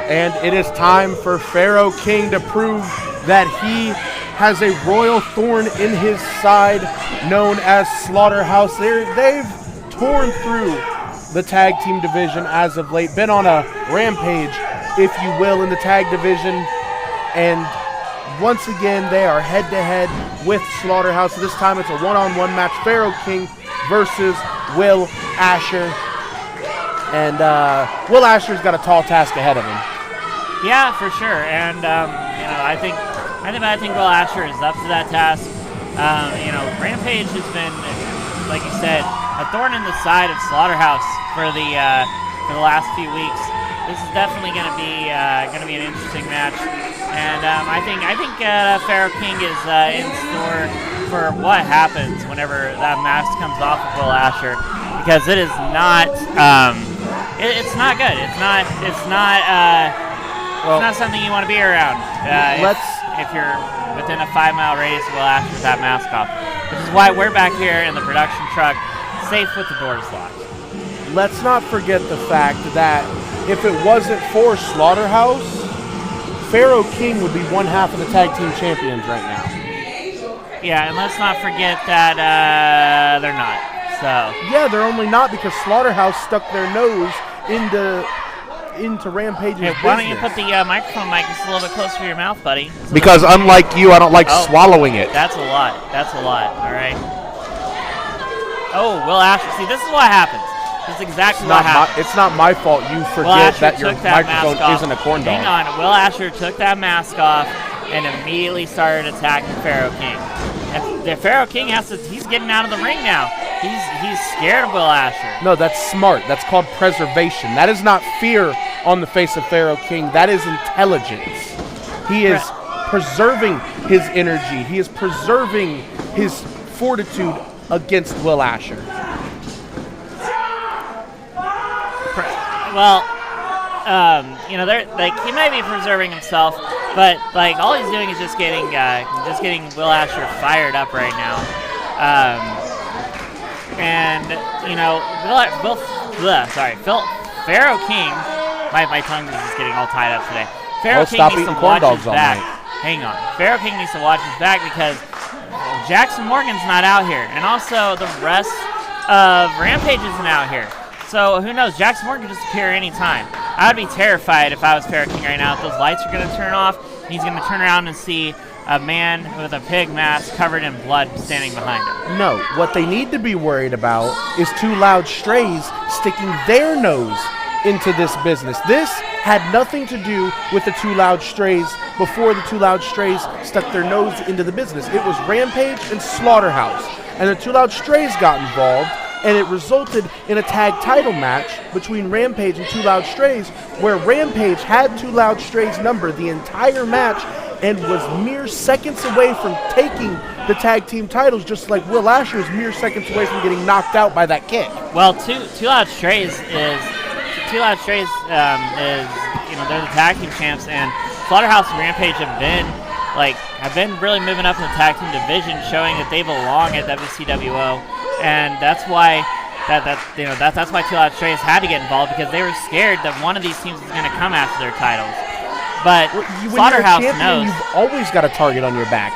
And it is time for Pharaoh King to prove that he has a royal thorn in his side known as Slaughterhouse. They've torn through the tag team division as of late, been on a rampage, if you will, in the tag division. And once again, they are head-to-head with Slaughterhouse. This time it's a one-on-one match. Pharaoh King versus Will Asher. And Will Asher's got a tall task ahead of him. Yeah, for sure. And I think Will Asher is up to that task. Rampage has been, like you said, a thorn in the side of Slaughterhouse for the last few weeks. This is definitely going to be an interesting match, and I think Pharaoh King is in store for what happens whenever that mask comes off of Will Asher, because it is not it's not good. It's not something you want to be around. If you're within a 5-mile radius of Will Asher with that mask off, which is why we're back here in the production truck, safe with the doors locked. Let's not forget the fact that if it wasn't for Slaughterhouse, Pharaoh King would be one half of the tag team champions right now. Yeah, and let's not forget that they're not. So yeah, they're only not because Slaughterhouse stuck their nose into Rampage's business. Why don't you put the microphone mic just a little bit closer to your mouth, buddy? Because unlike you, I don't like swallowing it. That's a lot. All right. Oh, Will Asher. See, this is what happens. This is exactly what happened. It's not my fault you forget that your microphone isn't a corn dog. Hang on. Will Asher took that mask off and immediately started attacking Pharaoh King. And the Pharaoh King he's getting out of the ring now. He's scared of Will Asher. No, that's smart. That's called preservation. That is not fear on the face of Pharaoh King. That is intelligence. He is preserving his energy. He is preserving his fortitude against Will Asher. Well, he might be preserving himself, but all he's doing is just getting Will Asher fired up right now. Pharaoh King. My tongue is just getting all tied up today. Pharaoh King needs to watch his back. Hang on. Pharaoh King needs to watch his back because Jackson Morgan's not out here, and also the rest of Rampage isn't out here. So who knows? Jackson Morgan could just appear anytime. I would be terrified if I was Pharaoh King right now. If those lights are going to turn off, he's going to turn around and see a man with a pig mask covered in blood standing behind him. No, what they need to be worried about is two loud strays sticking their nose into this business. This had nothing to do with the two loud strays before the two loud strays stuck their nose into the business. It was Rampage and Slaughterhouse, and the two loud strays got involved, and it resulted in a tag title match between Rampage and Two Loud Strays, where Rampage had Two Loud Strays' number the entire match and was mere seconds away from taking the tag team titles, just like Will Asher was mere seconds away from getting knocked out by that kick. Well, Two Loud Strays is they're the tag team champs, and Slaughterhouse and Rampage have been really moving up in the tag team division, showing that they belong at WCWO. And that's why that's why Two Loud Strays had to get involved, because they were scared that one of these teams was going to come after their titles. But Slaughterhouse knows. You've always got a target on your back.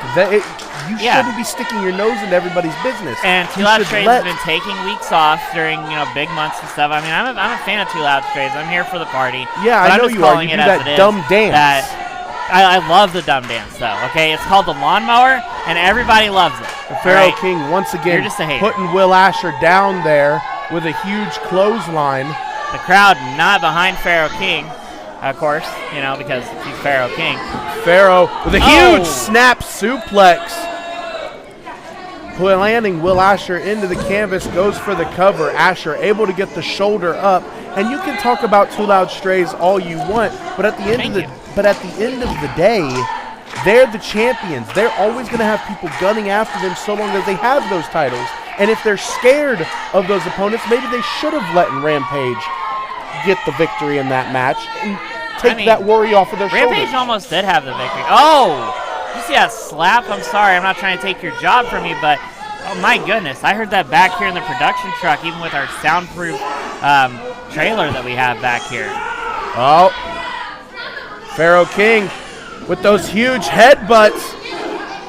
You shouldn't be sticking your nose into everybody's business. And Two Loud Strays has been taking weeks off during big months and stuff. I mean, I'm a fan of Two Loud Strays. I'm here for the party. Yeah, I know you are. You do that dumb dance. I love the dumb dance, though, okay? It's called the lawnmower, and everybody loves it. Pharaoh King, once again, putting Will Asher down there with a huge clothesline. The crowd not behind Pharaoh King, of course, because he's Pharaoh King. Pharaoh with a huge snap suplex. Landing Will Asher into the canvas, goes for the cover. Asher able to get the shoulder up. And you can talk about Two Loud Strays all you want, but at the end of the day, they're the champions. They're always going to have people gunning after them so long as they have those titles. And if they're scared of those opponents, maybe they should have let Rampage get the victory in that match and take that worry off of their shoulders. Rampage almost did have the victory. Oh! You see that slap? I'm sorry, I'm not trying to take your job from you, but oh my goodness, I heard that back here in the production truck, even with our soundproof trailer that we have back here. Oh, Pharaoh King with those huge headbutts.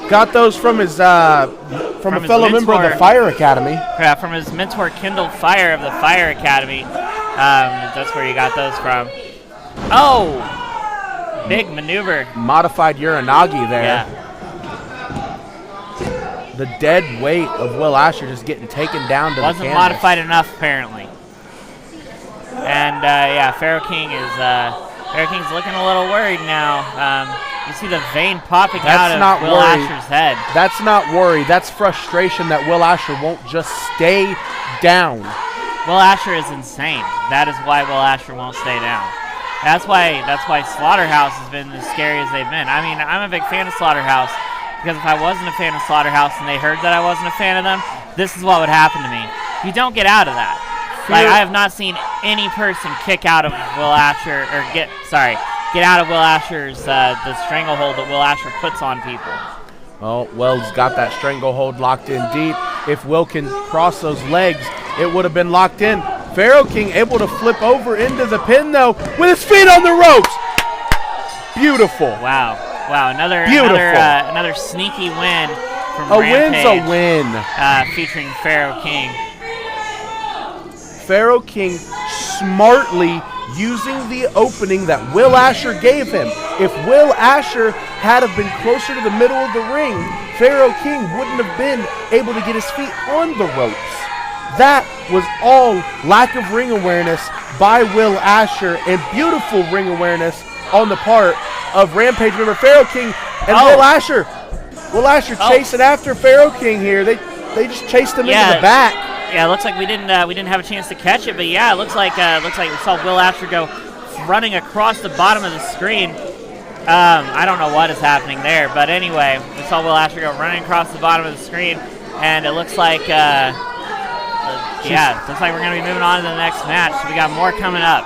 Got those from his from a fellow member of the Fire Academy. Yeah, from his mentor, Kendall Fire of the Fire Academy. That's where he got those from. Oh! Big maneuver. Modified Uranagi there. Yeah. The dead weight of Will Asher just getting taken down to the canvas. Wasn't modified enough, apparently. And, yeah, Pharaoh King's looking a little worried now. You see the vein popping out of Will Asher's head. That's not worry. That's frustration that Will Asher won't just stay down. Will Asher is insane. That is why Will Asher won't stay down. That's why Slaughterhouse has been as scary as they've been. I mean, I'm a big fan of Slaughterhouse because if I wasn't a fan of Slaughterhouse and they heard that I wasn't a fan of them, this is what would happen to me. You don't get out of that. Like, I have not seen any person kick out of Will Asher or get out of Will Asher's the stranglehold that Will Asher puts on people. Well, Will's got that stranglehold locked in deep. If Will can cross those legs, it would have been locked in. Pharaoh King able to flip over into the pin, though, with his feet on the ropes. Beautiful. Wow. Another sneaky win from a Rampage. Win's a win. Featuring Pharaoh King. Pharaoh King smartly using the opening that Will Asher gave him. If Will Asher had have been closer to the middle of the ring, Pharaoh King wouldn't have been able to get his feet on the ropes. That was all lack of ring awareness by Will Asher and beautiful ring awareness on the part of Rampage member Pharaoh King and Will Asher. Will Asher chasing after Pharaoh King here. They just chased him into the back. Yeah, it looks like we didn't have a chance to catch it, but yeah, it looks like we saw Will Asher go running across the bottom of the screen. I don't know what is happening there, but anyway, we saw Will Asher go running across the bottom of the screen, and it looks like looks like we're gonna be moving on to the next match. So we got more coming up.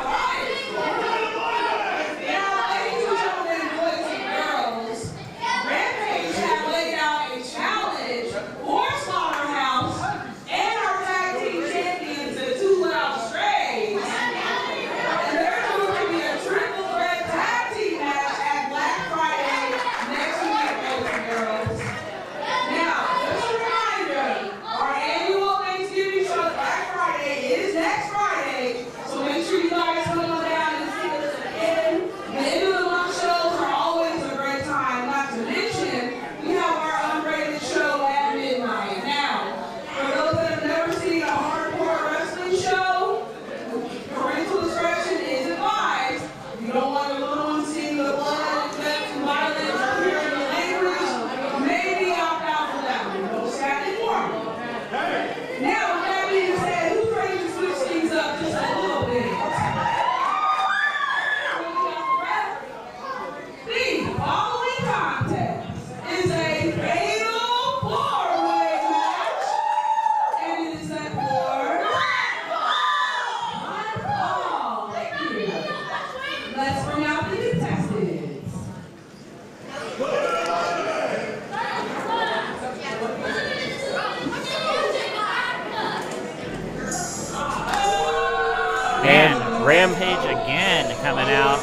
Rampage again coming out.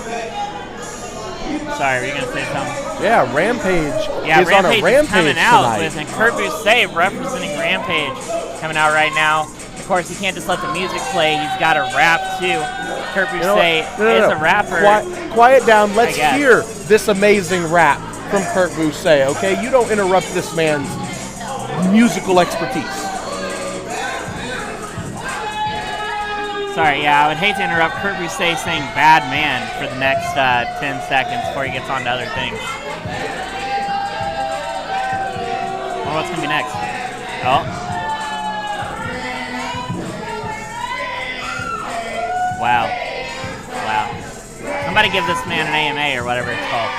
Sorry, were you going to say something? Yeah, Rampage is on a rampage coming out tonight. With Kurt Busse representing Rampage coming out right now. Of course, he can't just let the music play. He's got to rap, too. Kurt Busse is a rapper. Quiet down. Let's hear this amazing rap from Kurt Busse, okay? You don't interrupt this man's musical expertise. Sorry, I would hate to interrupt Kurt Busse saying bad man for the next 10 seconds before he gets on to other things. Well, what's going to be next? Oh. Wow. Somebody give this man an AMA or whatever it's called.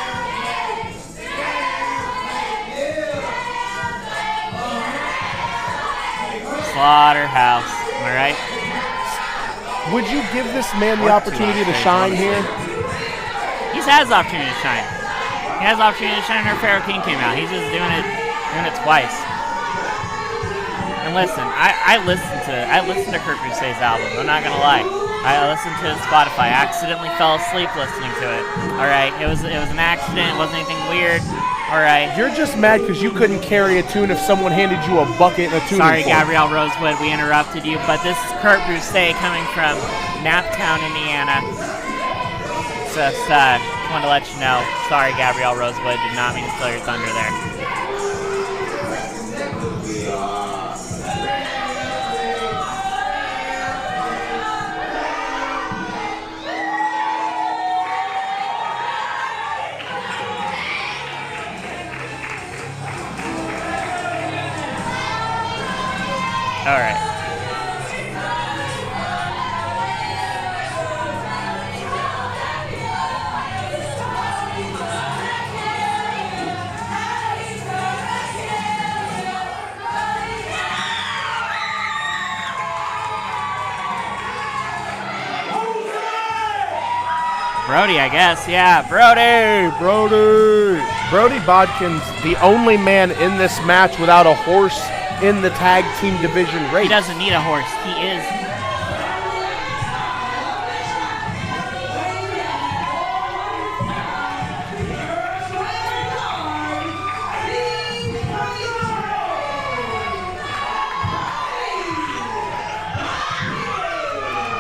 Slaughterhouse. Am I right? Would you give this man the opportunity to shine here? He's had his opportunity to shine. He has the opportunity to shine whenever Pharaoh King came out. He's just doing it twice. And listen, I listened to Kurt Busse's album. I'm not gonna lie. I listened to it Spotify. I accidentally fell asleep listening to it. All right, it was an accident. It wasn't anything weird. All right. You're just mad because you couldn't carry a tune if someone handed you a bucket and a tuning Sorry, fork. Gabrielle Rosewood, we interrupted you, but this is Kurt Brousset coming from Naptown, Indiana. Just wanted to let you know. Sorry, Gabrielle Rosewood, did not mean to steal your thunder there. All right. Brody, I guess. Yeah, Brody. Brody Bodkins, the only man in this match without a horse in the tag team division race. He doesn't need a horse. He is.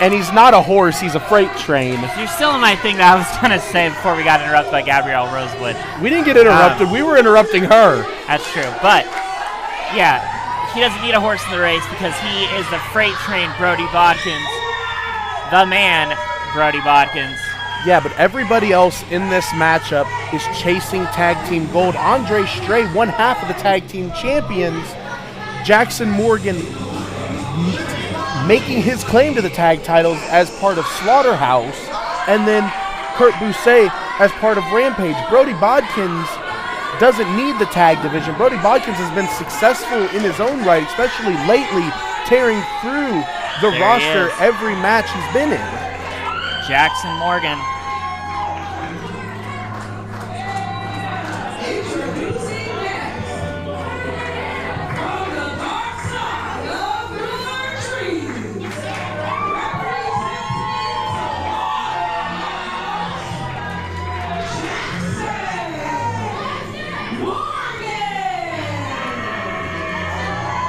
And he's not a horse, he's a freight train. You're still in my thing that I was going to say before we got interrupted by Gabrielle Rosewood. We didn't get interrupted. We were interrupting her. That's true. But, yeah, he doesn't need a horse in the race because he is the freight train Brody Bodkins. The man, Brody Bodkins. Yeah, but everybody else in this matchup is chasing tag team gold. Andre Stray, one half of the tag team champions. Jackson Morgan making his claim to the tag titles as part of Slaughterhouse, and then Kurt Brousset as part of Rampage. Brody Bodkins doesn't need the tag division. Brody Bodkins has been successful in his own right, especially lately, tearing through the roster every match he's been in. Jackson Morgan.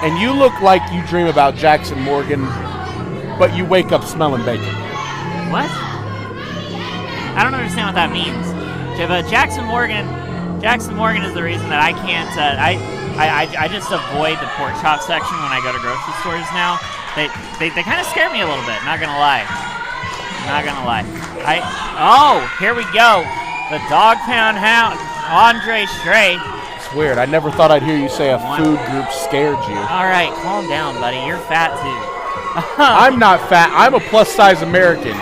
And you look like you dream about Jackson Morgan, but you wake up smelling bacon. What? I don't understand what that means. But Jackson Morgan is the reason that I can't. I just avoid the pork chop section when I go to grocery stores now. They kind of scare me a little bit. Not gonna lie. Here we go. The Dog Pound Hound, Andre Stray. It's weird. I never thought I'd hear you say a food group scared you. All right, calm down, buddy. You're fat too. I'm not fat. I'm a plus-size American.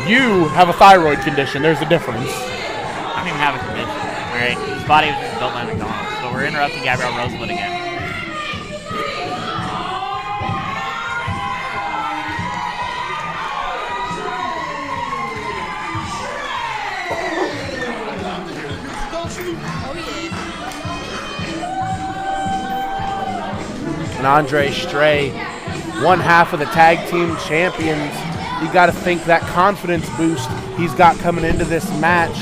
You have a thyroid condition. There's a difference. I don't even have a condition. All right, his body was just built by McDonald's. So we're interrupting Gabrielle Rosewood again. And Andre Stray, one half of the tag team champions. You got to think that confidence boost he's got coming into this match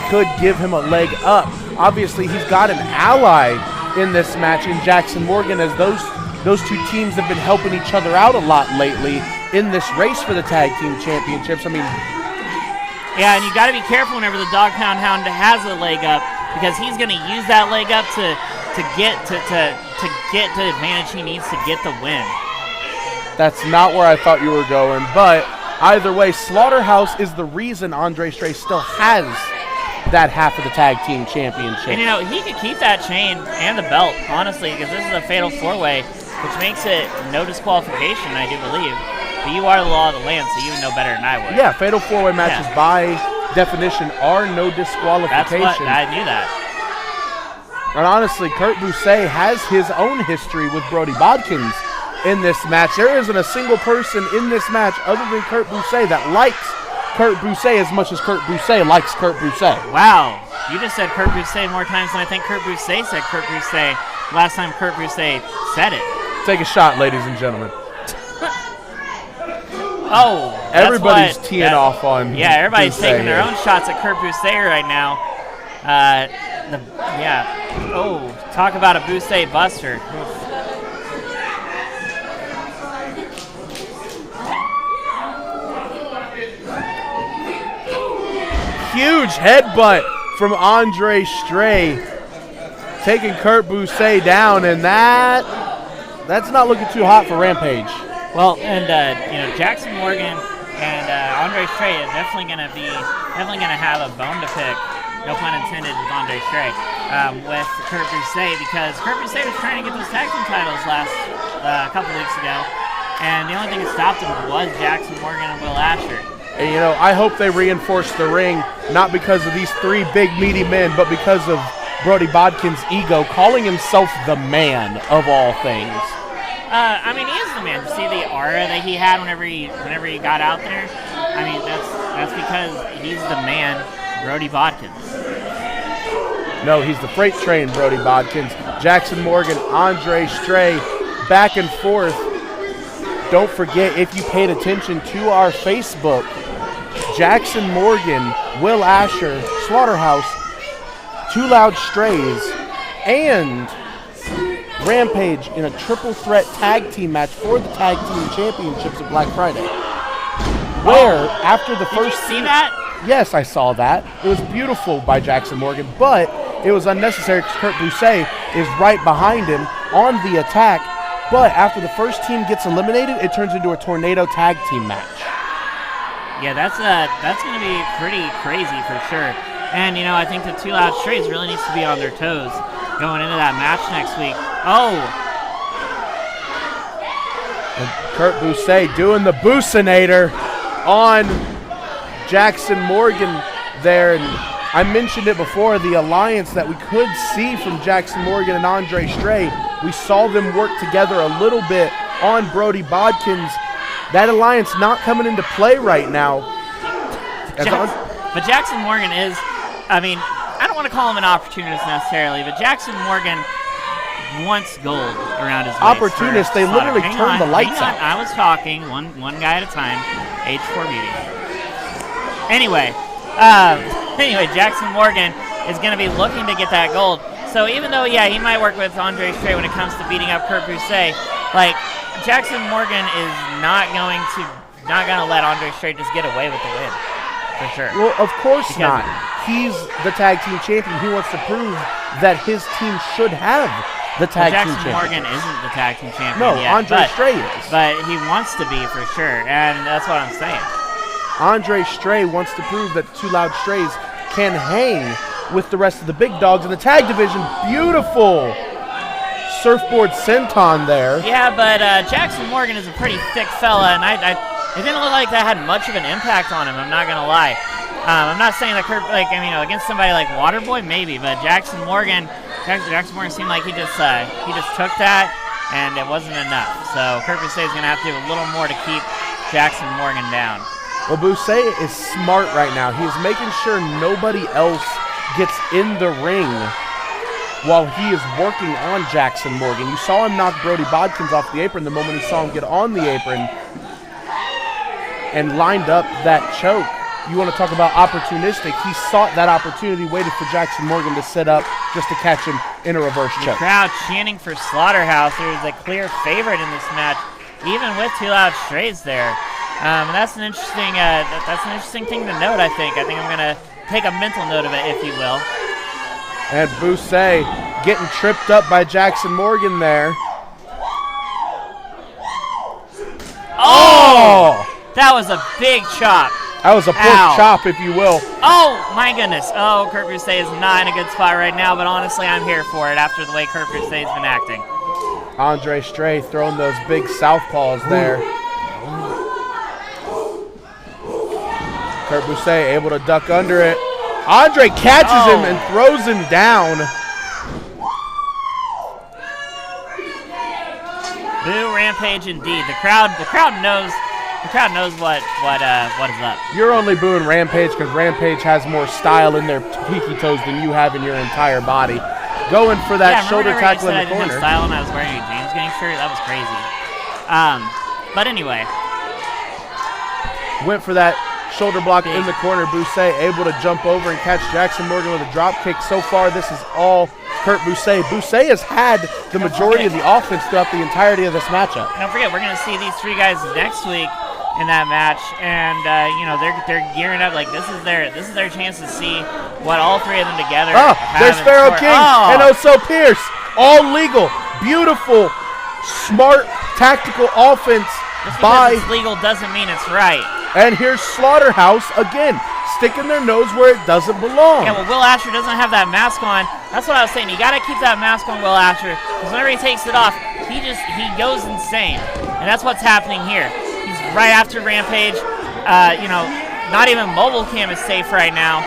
could give him a leg up. Obviously, he's got an ally in this match in Jackson Morgan, as those two teams have been helping each other out a lot lately in this race for the tag team championships. I mean, yeah, and you got to be careful whenever the Dog Pound Hound has a leg up, because he's going to use that leg up to get to the advantage he needs to get the win. That's not where I thought you were going, but either way, Slaughterhouse is the reason Andre Stray still has that half of the tag team championship. And he could keep that chain and the belt, honestly, because this is a fatal four-way, which makes it no disqualification, I do believe. But you are the law of the land, so you would know better than I would. Yeah, fatal four-way matches by definition are no disqualification. That's what, I knew that. And honestly, Kurt Brousset has his own history with Brody Bodkins in this match. There isn't a single person in this match other than Kurt Brousset that likes Kurt Brousset as much as Kurt Brousset likes Kurt Brousset. Wow. You just said Kurt Brousset more times than I think Kurt Brousset said Kurt Brousset last time Kurt Brousset said it. Take a shot, ladies and gentlemen. Oh, that's Everybody's what- teeing that- off on. Yeah, everybody's Bousset taking their here. own shots at Kurt Bousset right now. Oh, talk about a Bousset buster. Huge headbutt from Andre Stray, taking Kurt Bousset down, and that's not looking too hot for Rampage. Well, and Jackson Morgan and Andre Stray is definitely gonna have a bone to pick, no pun intended, with Andre Stray, with Kurt Bousset, because Kurt Bousset was trying to get those tag team titles last couple weeks ago, and the only thing that stopped him was Jackson Morgan and Will Asher. And, I hope they reinforce the ring, not because of these three big meaty men, but because of Brody Bodkin's ego, calling himself the man of all things. I mean, he is the man. You see the aura that he had whenever he got out there? I mean, that's because he's the man, Brody Bodkins. No, he's the freight train, Brody Bodkins. Jackson Morgan, Andre Stray, back and forth. Don't forget, if you paid attention to our Facebook, Jackson Morgan, Will Asher, Slaughterhouse, Two Loud Strays, and Rampage in a triple threat tag team match for the tag team championships at Black Friday. Where, after the first... Did you see that? Yes, I saw that. It was beautiful by Jackson Morgan, but it was unnecessary because Kurt Bousset is right behind him on the attack. But after the first team gets eliminated, it turns into a tornado tag team match. Yeah, that's going to be pretty crazy for sure. And, I think the Two Loud Strays really needs to be on their toes going into that match next week. Oh! And Kurt Bousset doing the Bousinator on Jackson Morgan there. And I mentioned it before, the alliance that we could see from Jackson Morgan and Andre Stray. We saw them work together a little bit on Brody Bodkins. That alliance not coming into play right now. But Jackson Morgan is, I don't want to call him an opportunist necessarily, but Jackson Morgan wants gold around his waist. Opportunist, they literally turned the lights out. I was talking one guy at a time. H4 Beauty. Anyway, Jackson Morgan is going to be looking to get that gold. So even though, he might work with Andre Stray when it comes to beating up Kurt Bousset, Jackson Morgan is not going to let Andre Stray just get away with the win, for sure. Well, of course not. He's the tag team champion. He wants to prove that his team should have the tag team champion. Jackson Morgan isn't the tag team champion yet. Andre Stray is. But he wants to be for sure, and that's what I'm saying. Andre Stray wants to prove that the Two Loud Strays can hang with the rest of the big dogs in the tag division. Beautiful surfboard senton there. Yeah, but Jackson Morgan is a pretty thick fella, and it didn't look like that had much of an impact on him, I'm not going to lie. I'm not saying that against somebody like Waterboy, maybe, but Jackson Morgan seemed like he just took that, and it wasn't enough. So Kurt Bousset is going to have to do a little more to keep Jackson Morgan down. Well, Bousset is smart right now. He is making sure nobody else gets in the ring while he is working on Jackson Morgan. You saw him knock Brody Bodkins off the apron the moment he saw him get on the apron and lined up that choke. You want to talk about opportunistic. He sought that opportunity, waited for Jackson Morgan to sit up just to catch him in a reverse choke. The crowd chanting for Slaughterhouse. There's a clear favorite in this match, even with Two Loud Strays there. And that's an interesting thing to note, I think. I'm going to take a mental note of it, if you will. And Bousset getting tripped up by Jackson Morgan there. Oh! That was a big chop. That was a pork chop, if you will. Oh, my goodness. Oh, Kurt Bousset is not in a good spot right now, but honestly, I'm here for it after the way Kurt Bousset's been acting. Andre Stray throwing those big southpaws there. Kurt Bousset able to duck under it. Andre catches him and throws him down. Boo Rampage indeed. The crowd knows what is up. You're only booing Rampage because Rampage has more style in their pinky toes than you have in your entire body. Going for that shoulder tackle in the corner. I didn't have style when I was wearing a James Gang shirt. That was crazy. But anyway, went for that shoulder block in the corner. Bousset able to jump over and catch Jackson Morgan with a drop kick. So far, this is all Kurt Bousset. Bousset has had the majority of the offense throughout the entirety of this matchup. Don't forget, we're going to see these 3 guys next week in that match, and they're gearing up like this is their chance to see what all 3 of them together. There's Pharaoh King and Oso Pierce, all legal, beautiful, smart, tactical offense. Just because it's legal doesn't mean it's right. And here's Slaughterhouse again, sticking their nose where it doesn't belong. Yeah, well, Will Asher doesn't have that mask on. That's what I was saying. You got to keep that mask on, Will Asher, because whenever he takes it off, he goes insane, and that's what's happening here. He's right after Rampage. Not even mobile cam is safe right now.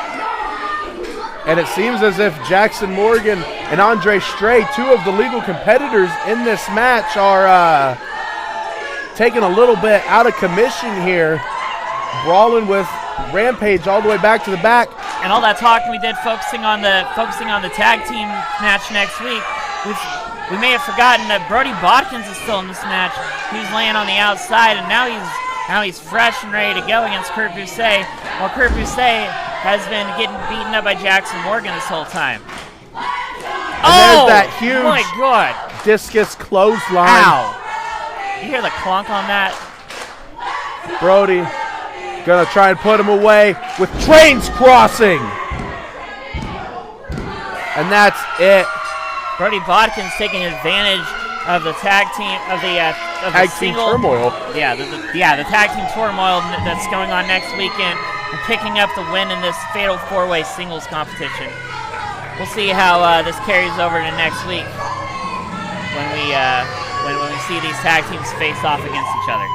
And it seems as if Jackson Morgan and Andre Stray, 2 of the legal competitors in this match, are taking a little bit out of commission here, brawling with Rampage all the way back to the back. And all that talk we did focusing on the tag team match next week, we may have forgotten that Brody Bodkins is still in this match. He's laying on the outside, and now he's fresh and ready to go against Kurt Bousset. While Kurt Bousset has been getting beaten up by Jackson Morgan this whole time. And there's that huge my God. discus clothesline. Ow. You hear the clunk on that? Brody gonna try and put him away with trains crossing. And that's it. Brody Bodkins taking advantage of the tag team of the tag team turmoil. Yeah, the tag team turmoil that's going on next weekend, and picking up the win in this fatal 4-way singles competition. We'll see how this carries over to next week when we see these tag teams face off against each other.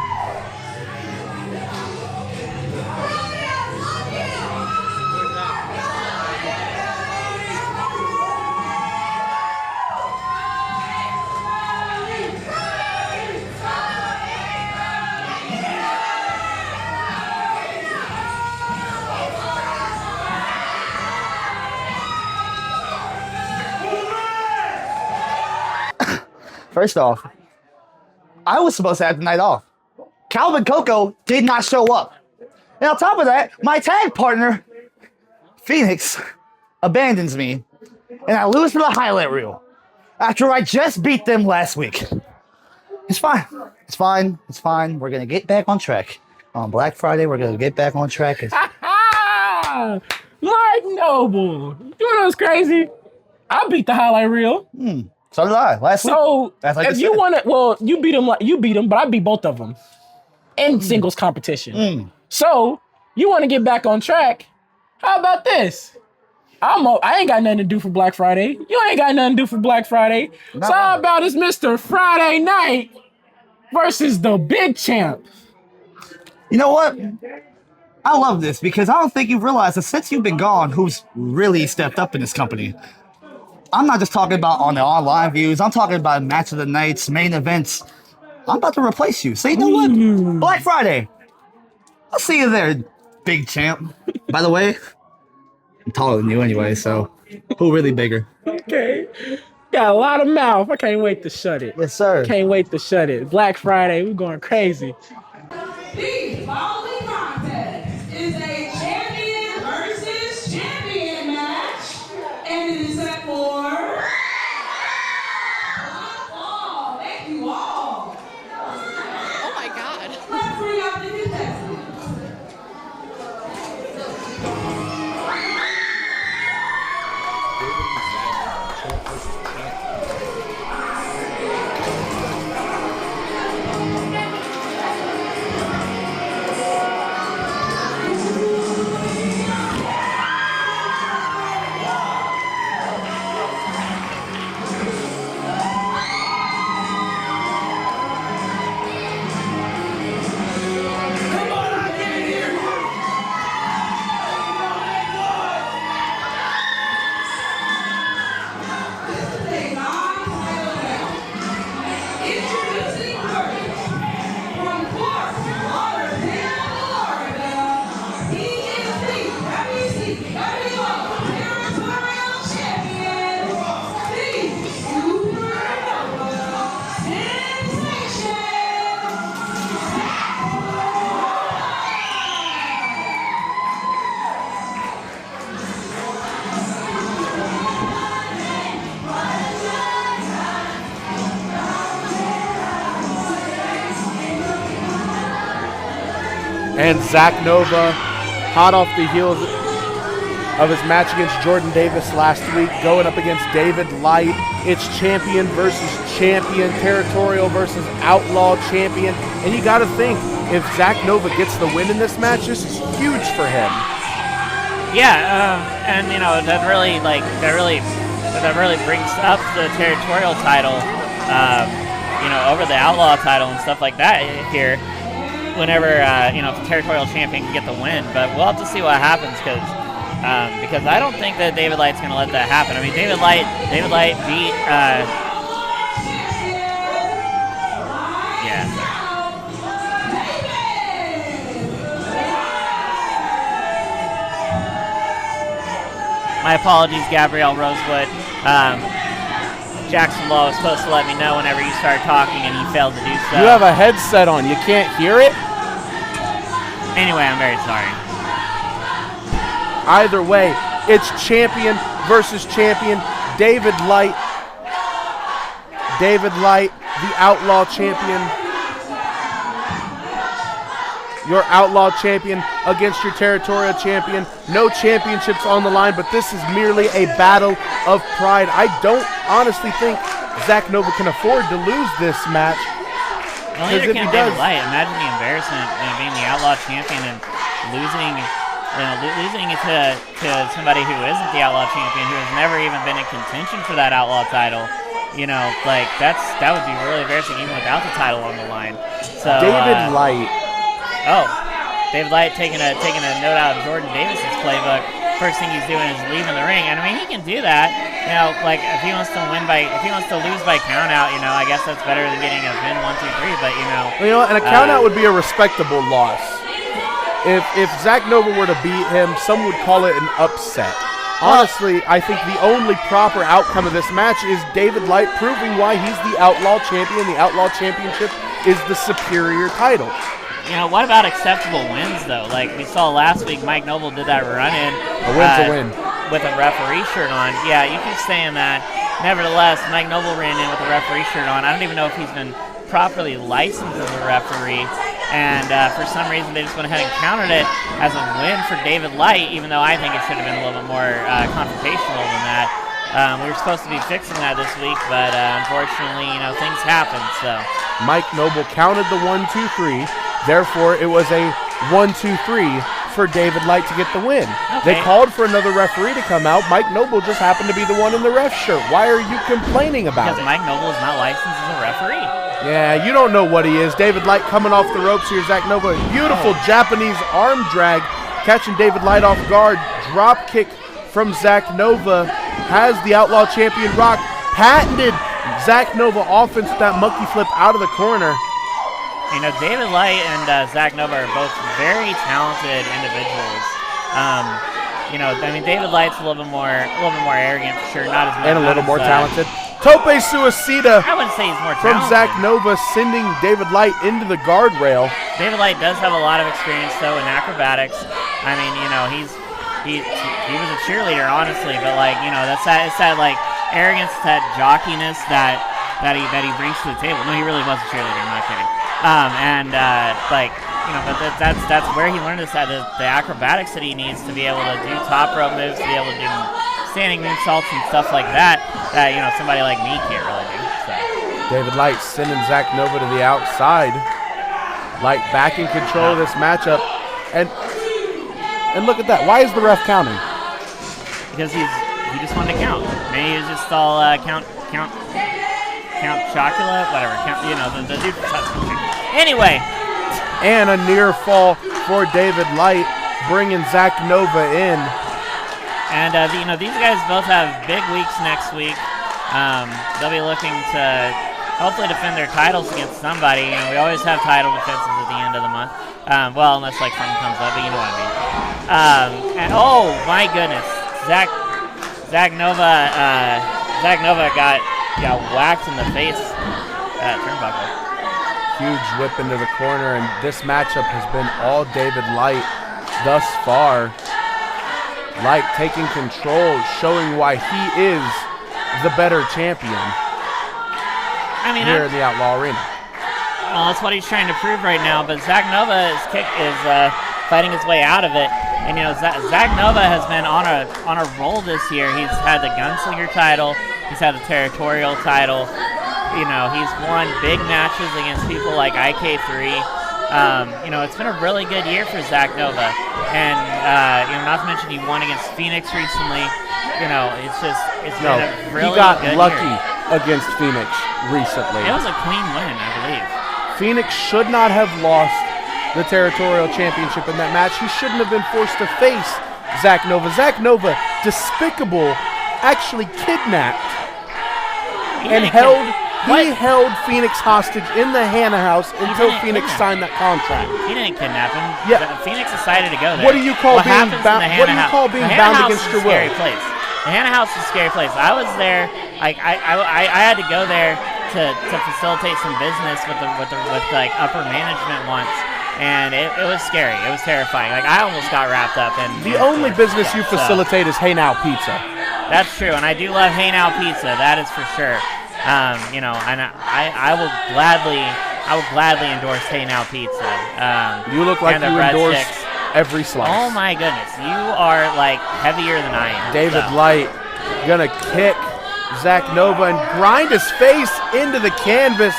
First off, I was supposed to have the night off. Calvin Coco did not show up. And on top of that, my tag partner, Phoenix, abandons me. And I lose to the highlight reel after I just beat them last week. It's fine. It's fine. It's fine. We're going to get back on track. On Black Friday, we're going to get back on track. Mike Noble. You know what's crazy? I beat the highlight reel. So did I last week. So like if you want to, well, you beat them, but I beat both of them in singles competition. So you want to get back on track? How about this? I ain't got nothing to do for Black Friday. You ain't got nothing to do for Black Friday. So how about it's Mr. Friday Night versus the Big Champ? You know what? I love this because I don't think you've realized that since you've been gone, who's really stepped up in this company. I'm not just talking about on the online views. I'm talking about match of the nights, main events. I'm about to replace you. So you know what? Black Friday. I'll see you there, Big Champ. By the way, I'm taller than you anyway, so who really bigger? Okay. Got a lot of mouth. I can't wait to shut it. Yes, sir. Can't wait to shut it. Black Friday, we're going crazy. The following contest is a champion versus champion match, and it is set for all. Thank you all. Oh my God. Let's bring up the contestants. And Zach Nova, hot off the heels of his match against Jordan Davis last week, going up against David Light. It's champion versus champion, territorial versus outlaw champion. And you got to think, if Zach Nova gets the win in this match, this is huge for him. Yeah, and that really brings up the territorial title, over the outlaw title and stuff like that here. Whenever if the territorial champion can get the win, but we'll have to see what happens because I don't think that David Light's going to let that happen. I mean, David Light beat. My apologies, Gabrielle Rosewood. Jackson Law was supposed to let me know whenever you started talking, and he failed to do so. You have a headset on. You can't hear it? Anyway, I'm very sorry. Either way, it's champion versus champion. David Light, the outlaw champion. Your outlaw champion against your territorial champion. No championships on the line, but this is merely a battle of pride. I don't honestly think Zach Nova can afford to lose this match. Well, neither can David Light. Imagine the embarrassment being the outlaw champion and losing it to somebody who isn't the outlaw champion, who has never even been in contention for that outlaw title. That would be really embarrassing even without the title on the line. So David Light. David Light taking a note out of Jordan Davis's playbook. First thing he's doing is leaving the ring, and I mean he can do that. If he wants to lose by count out, I guess that's better than getting a pin 1, 2, 3. But and a count out would be a respectable loss. If Zach Nova were to beat him, some would call it an upset. Honestly, I think the only proper outcome of this match is David Light proving why he's the outlaw champion. The outlaw championship is the superior title. What about acceptable wins, though? Like we saw last week, Mike Noble did that run-in. A win's a win. With a referee shirt on. Yeah, you keep saying that. Nevertheless, Mike Noble ran in with a referee shirt on. I don't even know if he's been properly licensed as a referee. And for some reason, they just went ahead and counted it as a win for David Light, even though I think it should have been a little bit more confrontational than that. We were supposed to be fixing that this week, but unfortunately, things happen. So Mike Noble counted the 1, 2, 3. Therefore, it was a 1, 2, 3 for David Light to get the win. Okay. They called for another referee to come out. Mike Noble just happened to be the one in the ref shirt. Why are you complaining about it? Because Mike Noble is not licensed as a referee. Yeah, you don't know what he is. David Light coming off the ropes here. Zach Nova, beautiful Japanese arm drag, catching David Light off guard. Drop kick from Zach Nova has the outlaw champion rock. Patented Zach Nova offense with that monkey flip out of the corner. David Light and Zach Nova are both very talented individuals. David Light's a little bit more arrogant for sure, not as much. And a little more talented. Tope Suicida. I wouldn't say he's more from talented. Zach Nova, sending David Light into the guardrail. David Light does have a lot of experience though in acrobatics. I mean, he was a cheerleader, honestly, but it's that arrogance, that jockiness that he brings to the table. No, he really was a cheerleader. I'm not kidding. But that's where he learned the acrobatics that he needs to be able to do top rope moves, to be able to do standing moonsaults and stuff like that. That somebody like me can't really do. So. David Light sending Zach Nova to the outside. Light back in control of this matchup, and look at that. Why is the ref counting? Because he just wanted to count. Maybe he was just all count Chocula, whatever. The dude from South Country. Anyway. And a near fall for David Light, bringing Zach Nova in. And, these guys both have big weeks next week. They'll be looking to hopefully defend their titles against somebody. We always have title defenses at the end of the month. Unless, something comes up, but you know what I mean. And, oh, my goodness. Zach Nova got whacked in the face at turnbuckle. Huge whip into the corner, and this matchup has been all David Light thus far. Light taking control, showing why he is the better champion here in the Outlaw Arena. Well, that's what he's trying to prove right now. But Zach Nova is fighting his way out of it. And Zach Nova has been on a roll this year. He's had the Gunslinger title. He's had the Territorial title. He's won big matches against people like IK3. It's been a really good year for Zach Nova. And not to mention he won against Phoenix recently. It's been a really good year. He got lucky against Phoenix recently. It was a clean win, I believe. Phoenix should not have lost the Territorial Championship in that match. He shouldn't have been forced to face Zach Nova. Zach Nova, despicable, actually kidnapped and held Phoenix hostage in the Hannah house until Phoenix signed that contract. He didn't kidnap him. Yeah. Phoenix decided to go there. What do you call being bound against your will? The Hannah house is a scary place. I was there. I had to go there to facilitate some business with upper management once, and it was scary. It was terrifying. I almost got wrapped up in the only business you facilitate is Hey Now Pizza. That's true, and I do love Hey Now Pizza. That is for sure. And I will gladly endorse Hey Now Pizza. You look like you endorse every slice. Oh my goodness, you are heavier than I am. David Light gonna kick Zach Nova and grind his face into the canvas,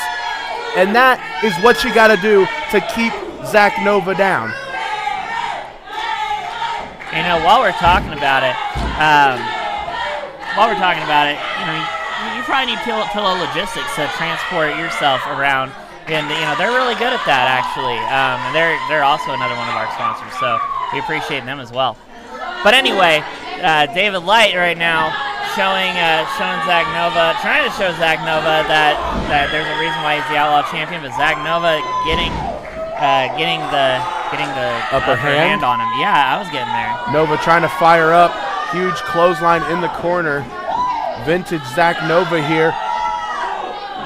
and that is what you got to do to keep Zach Nova down. While we're talking about it, you probably need Pillow Logistics to transport yourself around, and they're really good at that actually. And they're also another one of our sponsors, so we appreciate them as well. But anyway, David Light right now showing Zach Nova, trying to show Zach Nova that there's a reason why he's the Outlaw champion, but Zach Nova getting the upper hand on him. Yeah, I was getting there. Nova trying to fire up, huge clothesline in the corner. Vintage Zach Nova here,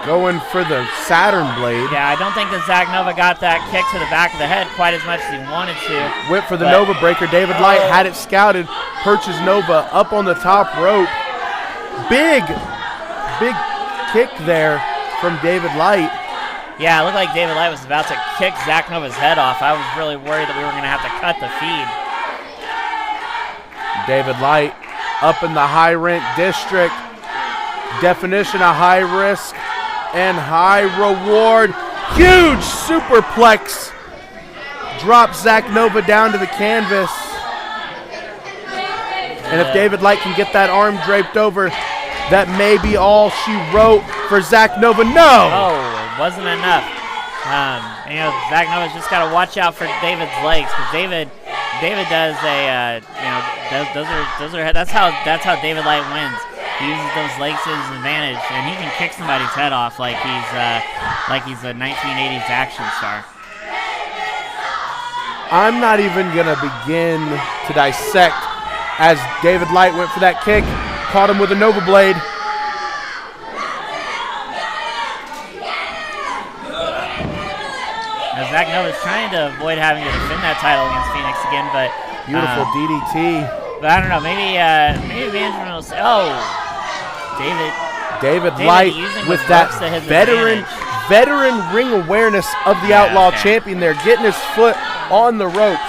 going for the Saturn blade. Yeah, I don't think that Zach Nova got that kick to the back of the head quite as much as he wanted to. Whip for the Nova breaker. David Light had it scouted, perches Nova up on the top rope. Big kick there from David Light. Yeah, it looked like David Light was about to kick Zach Nova's head off. I was really worried that we were going to have to cut the feed. David Light up in the high rent district. Definition of high risk and high reward. Huge superplex. Drops Zach Nova down to the canvas. And if David Light can get that arm draped over, that may be all she wrote for Zach Nova. No! Oh, it wasn't enough. Zach Nova's just got to watch out for David's legs, because David does that's how David Light wins. He uses those legs to his advantage, and he can kick somebody's head off like he's a 1980s action star. I'm not even gonna begin to dissect as David Light went for that kick, caught him with a Nova blade. Now Zach Nova's trying to avoid having to defend that title against Phoenix again, but beautiful DDT. But I don't know. Maybe Benjamin will say, David Light with that veteran ring awareness of the Outlaw champion there, getting his foot on the ropes.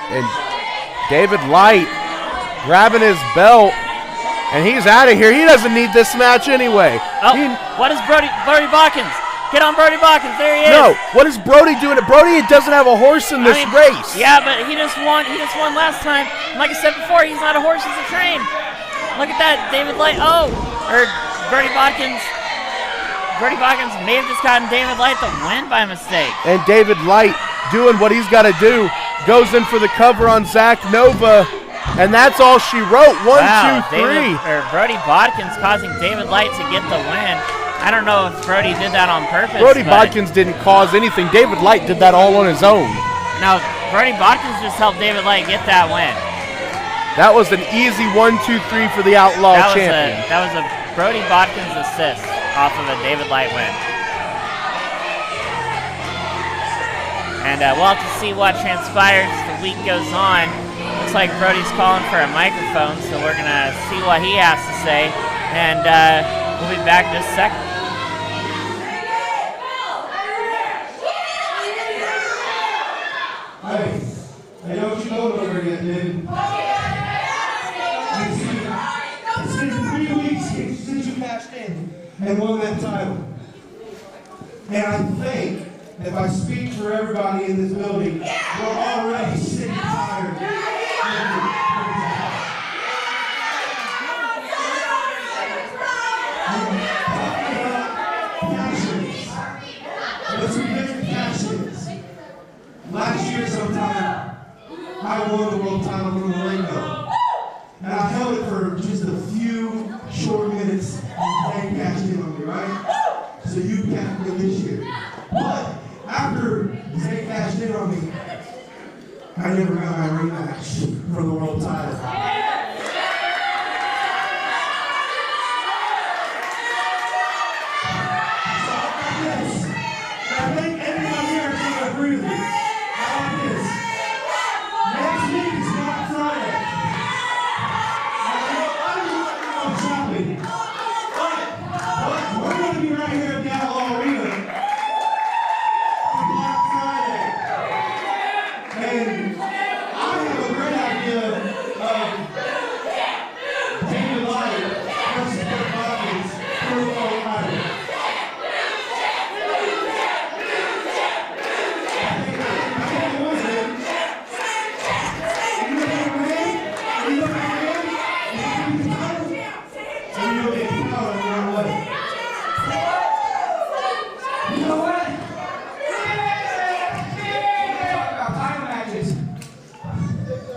And David Light grabbing his belt, and he's out of here. He doesn't need this match anyway. What is Brody Botkins? Get on Brody Botkins. There he is. No, what is Brody doing? Brody doesn't have a horse in this race. Yeah, but he just won last time. And like I said before, he's not a horse, he's a train. Look at that, David Light. Brody Botkins. Brody Botkins may have just gotten David Light the win by mistake. And David Light doing what he's got to do. Goes in for the cover on Zach Nova. And that's all she wrote. 1, 2, 3. Brody Botkins causing David Light to get the win. I don't know if Brody did that on purpose. Brody Botkins didn't cause anything. David Light did that all on his own. No, Brody Botkins just helped David Light get that win. That was an easy 1, 2, 3 for the Outlaw champion. That was a Brody Botkins assist off of a David Light win. And we'll have to see what transpires as the week goes on. Looks like Brody's calling for a microphone, so we're going to see what he has to say. And we'll be back in just a second. Hey, don't you go over yet, dude? It's been 3 weeks since you cashed in and won that title. And I think, if I speak for everybody in this building, we're already sick and tired. Let's revisit passions. Last year sometime, I won the world title from the Ringo. And I held it for just a few short minutes and they cashed in on me, right? So you cashed in this year. But after they cashed in on me, I never got my rematch for the world title. I think everyone here is going to agree with me. How about this? Next week is Black Friday. I don't know what I'm shopping. But we're going to be right here at the Outlaw Arena for Black Friday. And I have a great idea of David Light versus Burt Hopkins for the world title.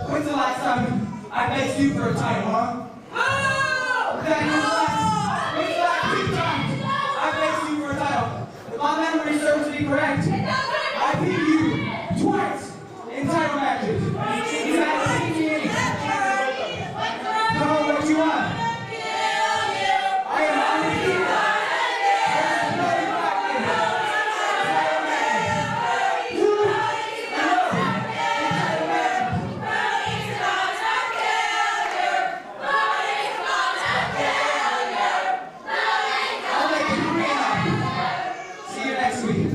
When's the last time I begged you for a title, huh? When's the last 2 times I begged you for a title? If my memory serves me correct, I beat you twice in title matches. You haven't beat me any. Come on, what you want? I am undefeated. There's no fight in it. Title matches. 2 in a row in title matches. I'll make it 3 out. See you next week.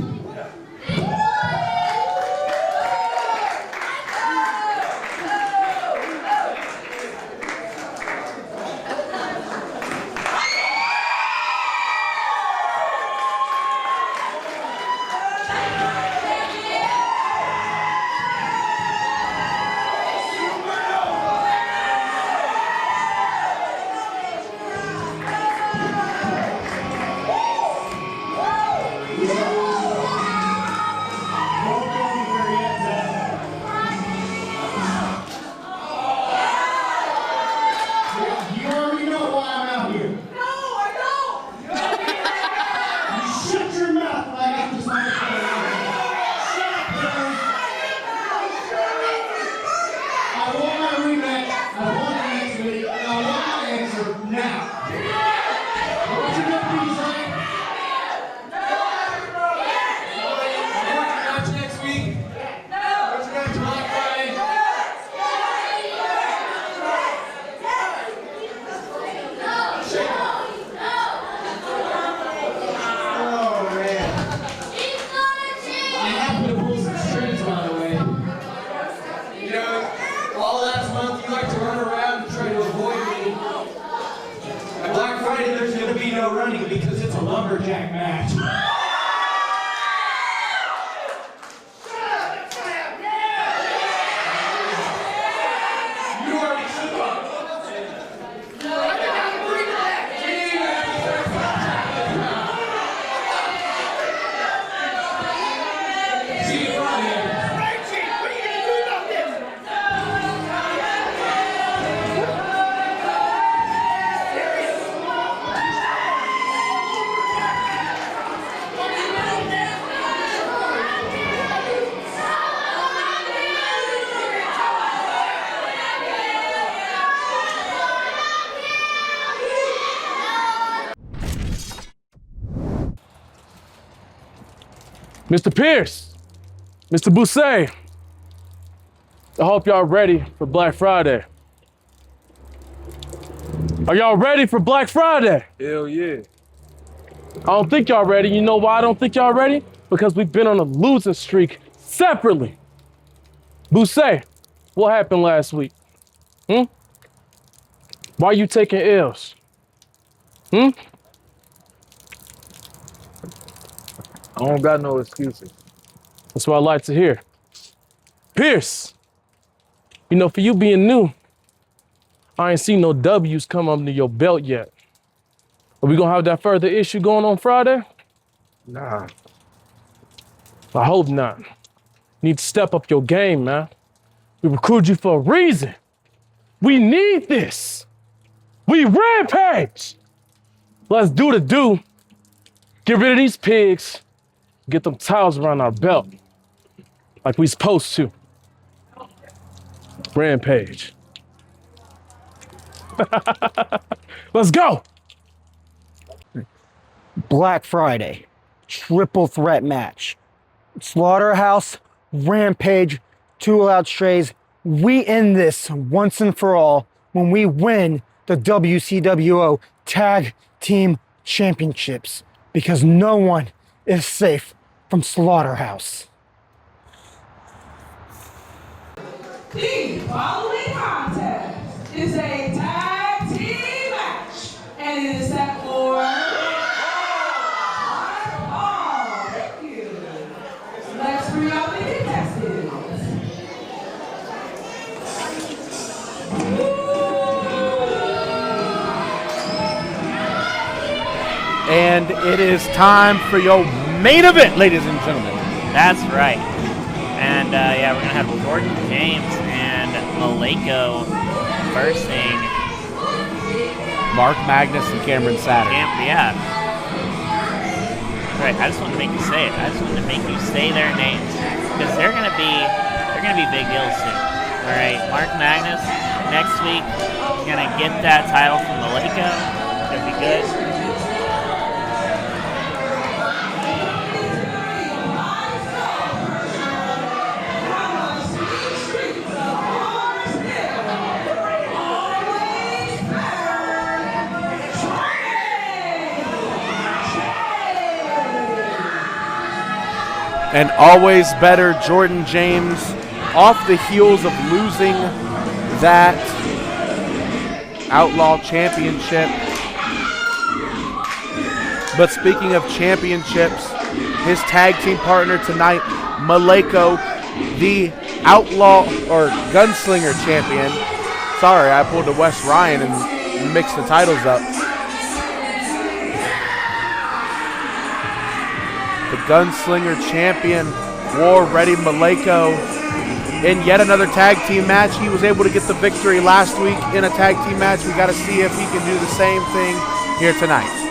You already know why I'm out here. No, I don't. You shut your mouth like I'm just on the phone. Shut up, Barry. I want my rematch. I want the next week. And I want my answer now. What you gonna be saying? Watch next week. Watch next Black Friday. Oh, man. I'm happy to pull some strings, by the way. You know, all last month you like to run around and try to avoid me. At Black Friday there's going to be no running because it's a lumberjack match. You already shook up. See you Friday. Mr. Pierce, Mr. Bousset, I hope y'all ready for Black Friday. Are y'all ready for Black Friday? Hell yeah. I don't think y'all ready. You know why I don't think y'all ready? Because we've been on a losing streak separately. Bousset, what happened last week? Why you taking L's? I don't got no excuses. That's what I like to hear. Pierce, you know, for you being new, I ain't seen no W's come under your belt yet. Are we gonna have that further issue going on Friday? Nah. I hope not. You need to step up your game, man. We recruited you for a reason. We need this. We rampage. Let's do the do. Get rid of these pigs. Get them towels around our belt. Like we supposed to. Rampage. Let's go. Black Friday, triple threat match. Slaughterhouse, Rampage, Two Loud Strays. We end this once and for all when we win the WCWO Tag Team Championships, because no one is safe from Slaughterhouse. The following contest is a tag team match, and it is set for thank you. Let's bring out the contestants. And it is time for your main event, ladies and gentlemen. That's right. And yeah, we're going to have Jordan James and Maleko versing Mark Magnus and Cameron Saturn. Yeah. Right, I just wanted to make you say it. I just wanted to make you say their names because they're gonna be big deals soon. All right, Mark Magnus next week is gonna get that title from Maleko. It's gonna be good. And always better Jordan James off the heels of losing that Outlaw Championship. But speaking of championships, his tag team partner tonight, Maleko, the Outlaw or Gunslinger champion. Sorry, I pulled a Wes Ryan and mixed the titles up. The Gunslinger champion, war-ready Maleko, in yet another tag team match. He was able to get the victory last week in a tag team match. We got to see if he can do the same thing here tonight.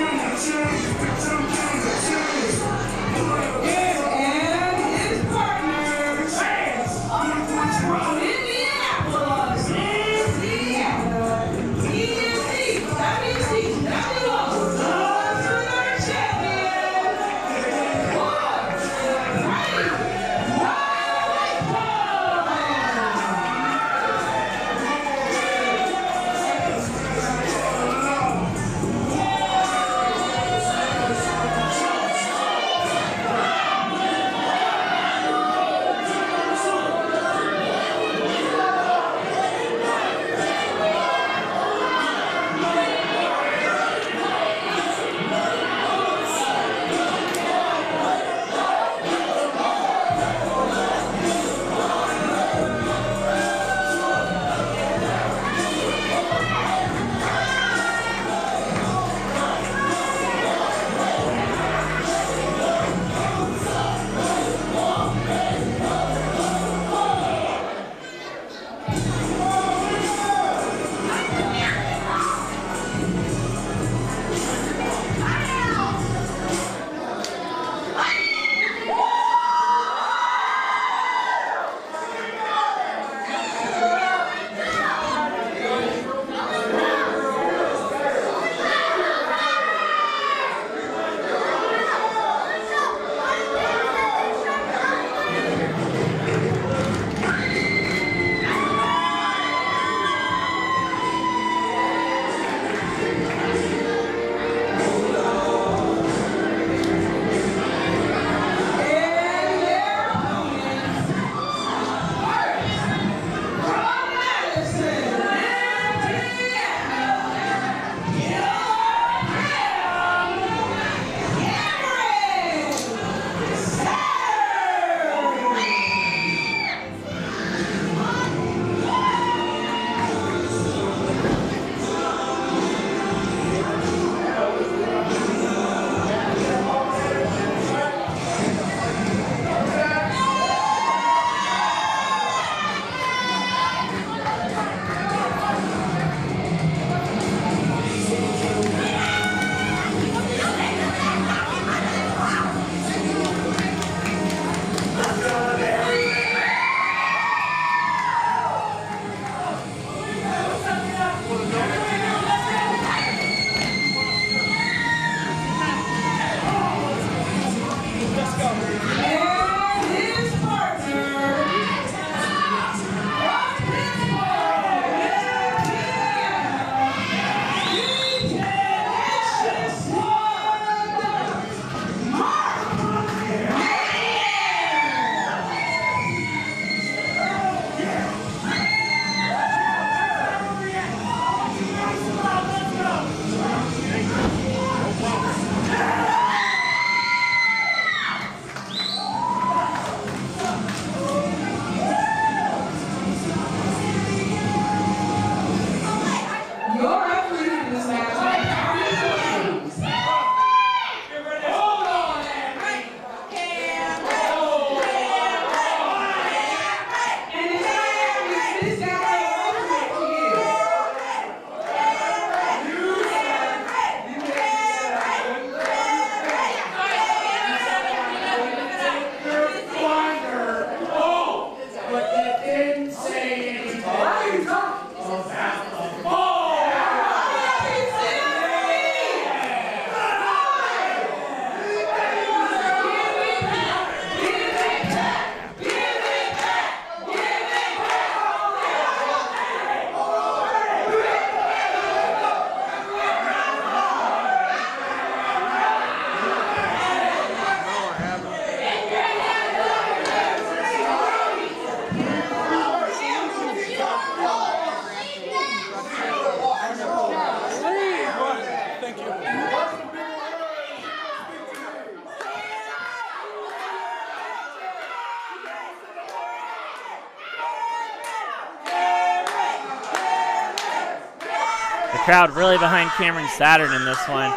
crowd really behind Cameron Saturn in this one.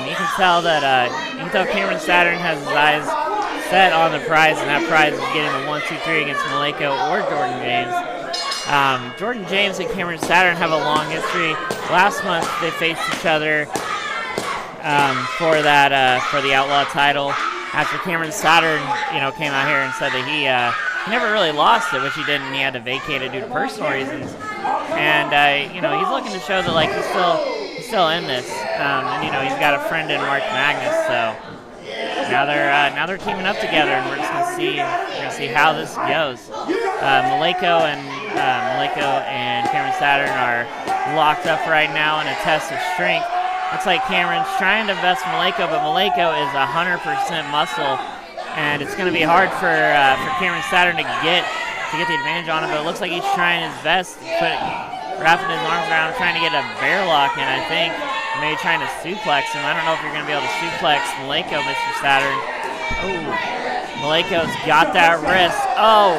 You can tell that Cameron Saturn has his eyes set on the prize, and that prize is getting the 1-2-3 against Malenko or Jordan James. Jordan James and Cameron Saturn have a long history. Last month they faced each other for the Outlaw title. After Cameron Saturn, came out here and said that he never really lost it, which he didn't. He had to vacate it due to personal reasons. And he's looking to show that he's still in this. And he's got a friend in Mark Magnus, so now they're teaming up together, and we're just gonna see how this goes. Malenko and Cameron Saturn are locked up right now in a test of strength. Looks like Cameron's trying to vest Malenko, but Malenko is 100% muscle, and it's going to be hard for Cameron Saturn to get the advantage on him. But it looks like he's trying his best, wrapping his arms around, trying to get a bear lock in. I think maybe trying to suplex him. I don't know if you're going to be able to suplex Malenko, Mr. Saturn. Oh, Malenko's got that wrist. Oh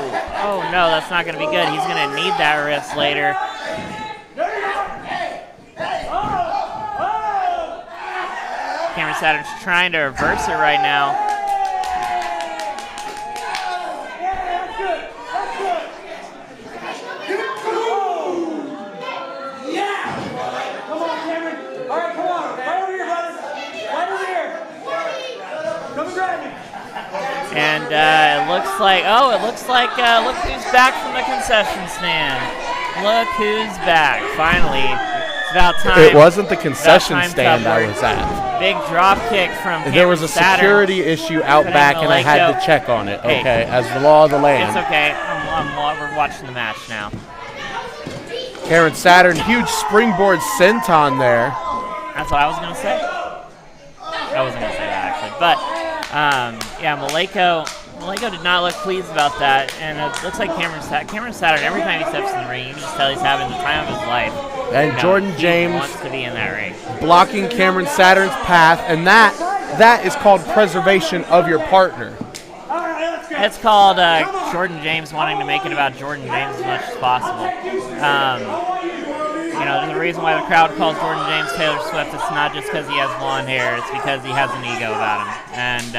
no, that's not going to be good. He's going to need that wrist later. Cameron Saturn's trying to reverse it right now. Come on, Cameron. All right, come on. Right over here, brother. Right over here. Come and grab me. And it looks like look who's back from the concession stand. Look who's back. Finally. It's about time. It wasn't the concession stand I was at. Big drop kick from There was a security issue out back, and I had to check on it, okay, as the law of the land. It's okay. We're watching the match now. Cameron Saturn, huge springboard senton there. That's what I was going to say. I wasn't going to say that, actually. But, Malenko did not look pleased about that, and it looks like Cameron Saturn, every time he steps in the ring, you can just tell he's having the time of his life. And Jordan James wants to be in that ring. Blocking Cameron Saturn's path, and that is called preservation of your partner. It's called Jordan James wanting to make it about Jordan James as much as possible. There's a reason why the crowd calls Jordan James Taylor Swift. It's not just because he has blonde hair. It's because he has an ego about him. And,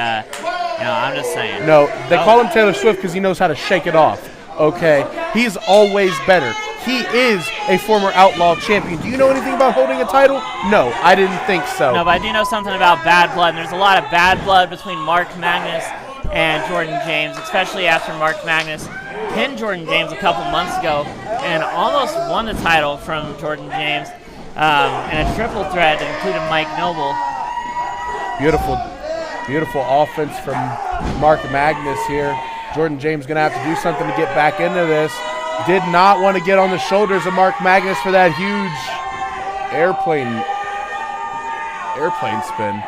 I'm just saying. No, they call him Taylor Swift because he knows how to shake it off, okay? He's always better. He is a former Outlaw champion. Do you know anything about holding a title? No, I didn't think so. No, but I do know something about bad blood. And there's a lot of bad blood between Mark Magnus and Jordan James, especially after Mark Magnus pinned Jordan James a couple months ago and almost won the title from Jordan James in a triple threat that included Mike Noble. Beautiful offense from Mark Magnus here. Jordan James going to have to do something to get back into this. Did not want to get on the shoulders of Mark Magnus for that huge airplane spin.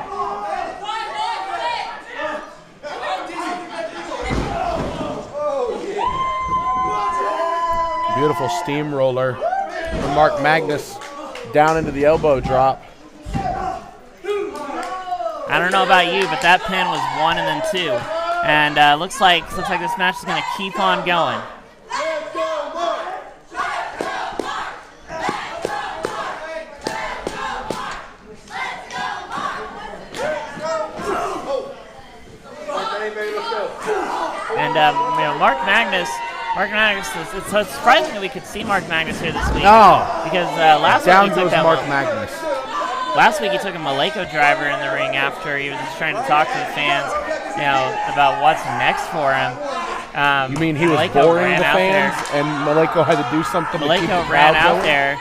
Beautiful steamroller from Mark Magnus down into the elbow drop. I don't know about you, but that pin was 1 and then 2. And looks like this match is going to keep on going. And Mark Magnus, it's so surprising that we could see Mark Magnus here this week. Oh, because last down week he took goes that Mark Magnus. Last week he took a Malenko driver in the ring after he was just trying to talk to the fans, about what's next for him. You mean he was Malenko boring the fans, and Malenko had to do something to keep the Malenko crowd ran out going? there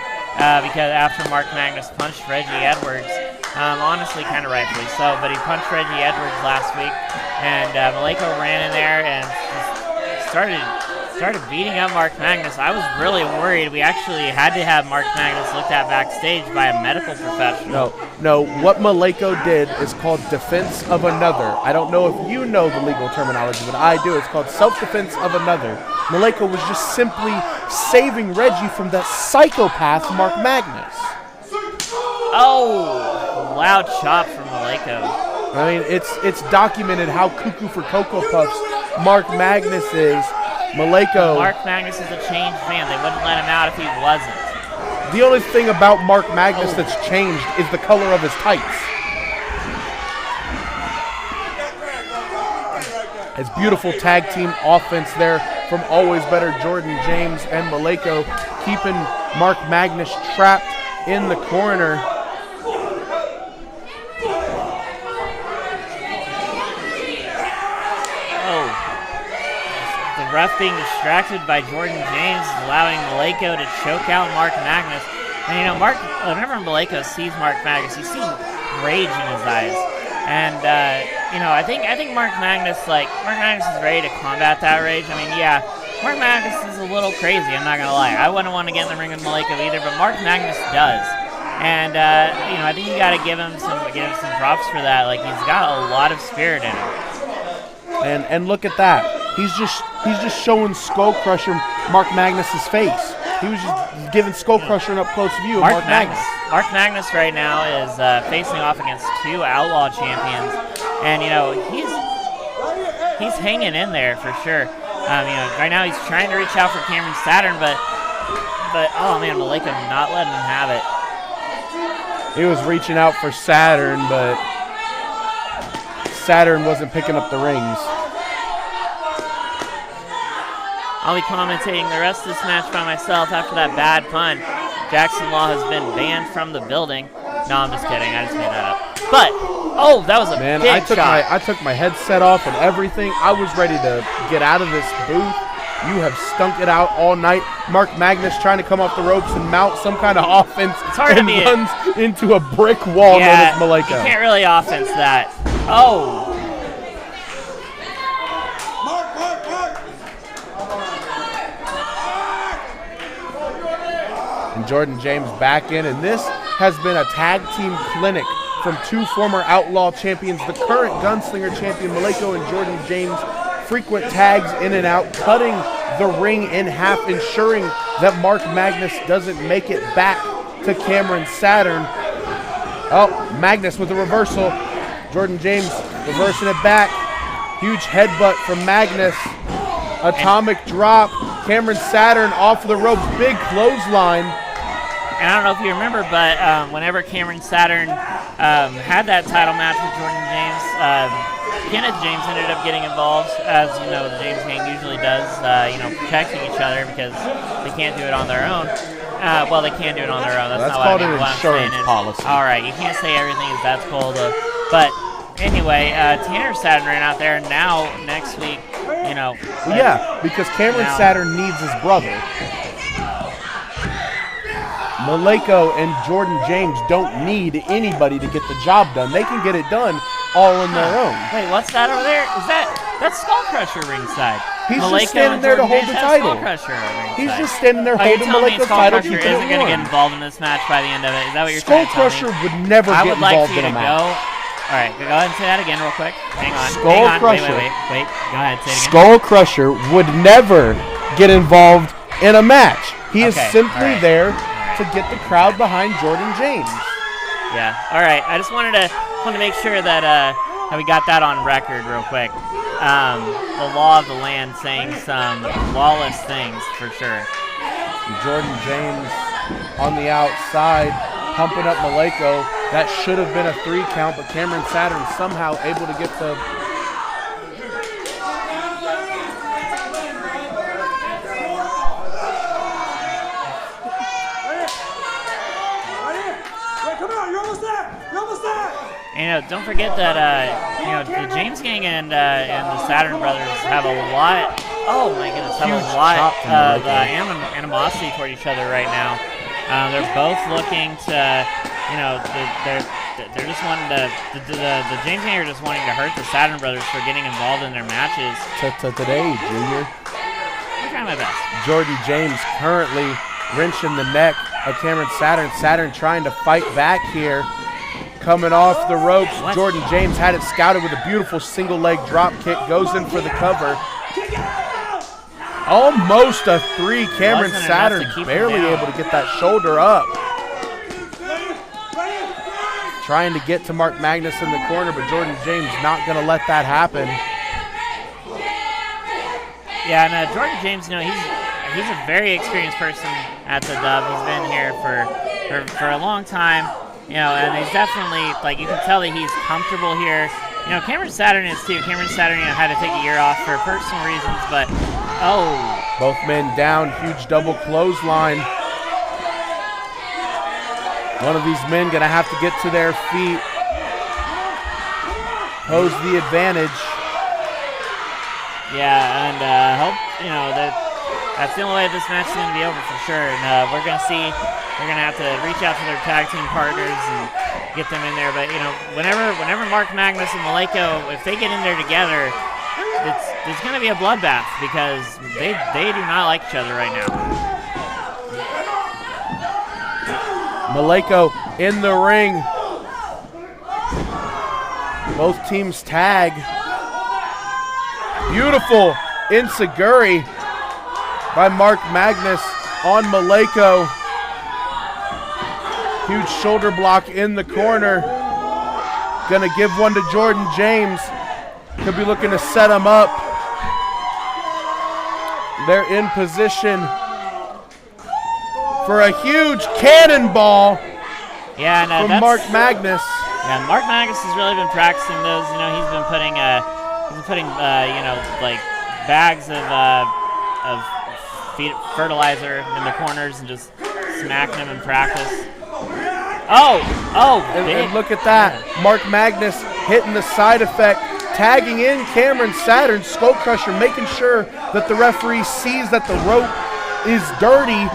because after Mark Magnus punched Reggie Edwards, honestly kind of rightfully so, but he punched Reggie Edwards last week, and Malenko ran in there and just started beating up Mark Magnus. I was really worried. We actually had to have Mark Magnus looked at backstage by a medical professional. No, what Malenko did is called defense of another. I don't know if you know the legal terminology, but I do. It's called self-defense of another. Malenko was just simply saving Reggie from that psychopath Mark Magnus. Oh, loud chop from Malenko. I mean, it's documented how cuckoo for Cocoa Puffs Mark Magnus is. Malenko. Mark Magnus is a changed man. They wouldn't let him out if he wasn't. The only thing about Mark Magnus that's changed is the color of his tights. It's beautiful tag team offense there from Always Better Jordan James and Maleko, keeping Mark Magnus trapped in the corner. Oh. The ref being distracted by Jordan James, allowing Maleko to choke out Mark Magnus. And whenever Maleko sees Mark Magnus, you see rage in his eyes. And I think Mark Magnus is ready to combat that rage. I mean, yeah, Mark Magnus is a little crazy, I'm not gonna lie. I wouldn't want to get in the ring with Maleko either, but Mark Magnus does. And I think you gotta give him some props for that. Like, he's got a lot of spirit in him. And look at that. He's just showing Skull Crusher Mark Magnus's face. He was just giving Skull Crusher an up-close view of Mark Magnus. Mark Magnus right now is facing off against 2 Outlaw champions, and he's hanging in there for sure. Right now he's trying to reach out for Cameron Saturn, but oh man, Maleko not letting him have it. He was reaching out for Saturn, but Saturn wasn't picking up the rings. I'll be commentating the rest of this match by myself after that bad pun. Jackson Law has been banned from the building. No, I'm just kidding. I just made that up. But, that was a big shot. I took my headset off and everything. I was ready to get out of this booth. You have stunk it out all night. Mark Magnus trying to come off the ropes and mount some kind of offense and runs into a brick wall known as Maleko. You can't really offense that. Oh. And Jordan James back in, and this has been a tag team clinic from 2 former Outlaw champions, the current Gunslinger champion Maleko and Jordan James. Frequent tags in and out, cutting the ring in half, ensuring that Mark Magnus doesn't make it back to Cameron Saturn. Oh, Magnus with a reversal. Jordan James reversing it back. Huge headbutt from Magnus. Atomic drop. Cameron Saturn off the ropes. Big clothesline. And I don't know if you remember, but whenever Cameron Saturn had that title match with Jordan James, Kenneth James ended up getting involved, as the James gang usually does, protecting each other because they can't do it on their own. Well, they can do it on their own. That's not called an insurance policy. All right, you can't say everything is that's cool, though. But anyway, Tanner Saturn ran out there, and now next week, yeah, because Cameron Saturn needs his brother. Maleko and Jordan James don't need anybody to get the job done. They can get it done all on their own. Wait, what's that over there? That's Skull Crusher ringside? He's just standing there to hold the title. He's just standing there holding Maleko's title. Skull Crusher isn't going to get involved in this match by the end of it. Is that what you're trying to tell me? Skull Crusher would never get involved in a match. All right, go ahead and say that again real quick. Hang on. Skull Crusher. Wait. Go ahead, say it again. Skull Crusher would never get involved in a match. He is simply there to get the crowd behind Jordan James. Yeah. All right. I just wanted to make sure that we got that on record real quick. The law of the land saying some lawless things for sure. Jordan James on the outside, pumping up Maleko. That should have been a 3 count, but Cameron Saturn somehow able to get the... Don't forget that the James gang and the Saturn brothers have a lot. Oh my goodness, have a lot of animosity toward each other right now. They're both looking to, they're just wanting to. The James gang are just wanting to hurt the Saturn brothers for getting involved in their matches. Today, Junior. I'm trying my best. Jordan James currently wrenching the neck of Cameron Saturn. Saturn trying to fight back here. Coming off the ropes, Jordan James had it scouted with a beautiful single leg drop kick, goes in for the cover. Almost a 3. Cameron Saturn barely able to get that shoulder up. Trying to get to Mark Magnus in the corner, but Jordan James not going to let that happen. Yeah, and Jordan James, he's a very experienced person at the Dub. He's been here for a long time, you know, and he's definitely, like, you can tell that he's comfortable here. You know, Cameron Saturn is too. Cameron Saturn, you know, had to take a year off for personal reasons, but both men down, huge double clothesline. One of these men gonna have to get to their feet, pose the advantage. Yeah, and hope, you know, that's the only way this match is going to be over for sure. And we're going to see, they're going to have to reach out to their tag team partners and get them in there. But, you know, whenever Mark Magnus and Malenko, if they get in there together, it's going to be a bloodbath because they do not like each other right now. Malenko in the ring. Both teams tag. Beautiful enziguri by Mark Magnus on Malenko. Huge shoulder block in the corner. Gonna give one to Jordan James. Could be looking to set him up. They're in position for a huge cannonball from Mark Magnus. Yeah, Mark Magnus has really been practicing those. You know, he's been putting you know, like bags of fertilizer in the corners and just smacking them in practice. And look at that. Mark Magnus hitting the side effect, tagging in Cameron Saturn, Skull Crusher, making sure that the referee sees that the rope is dirty.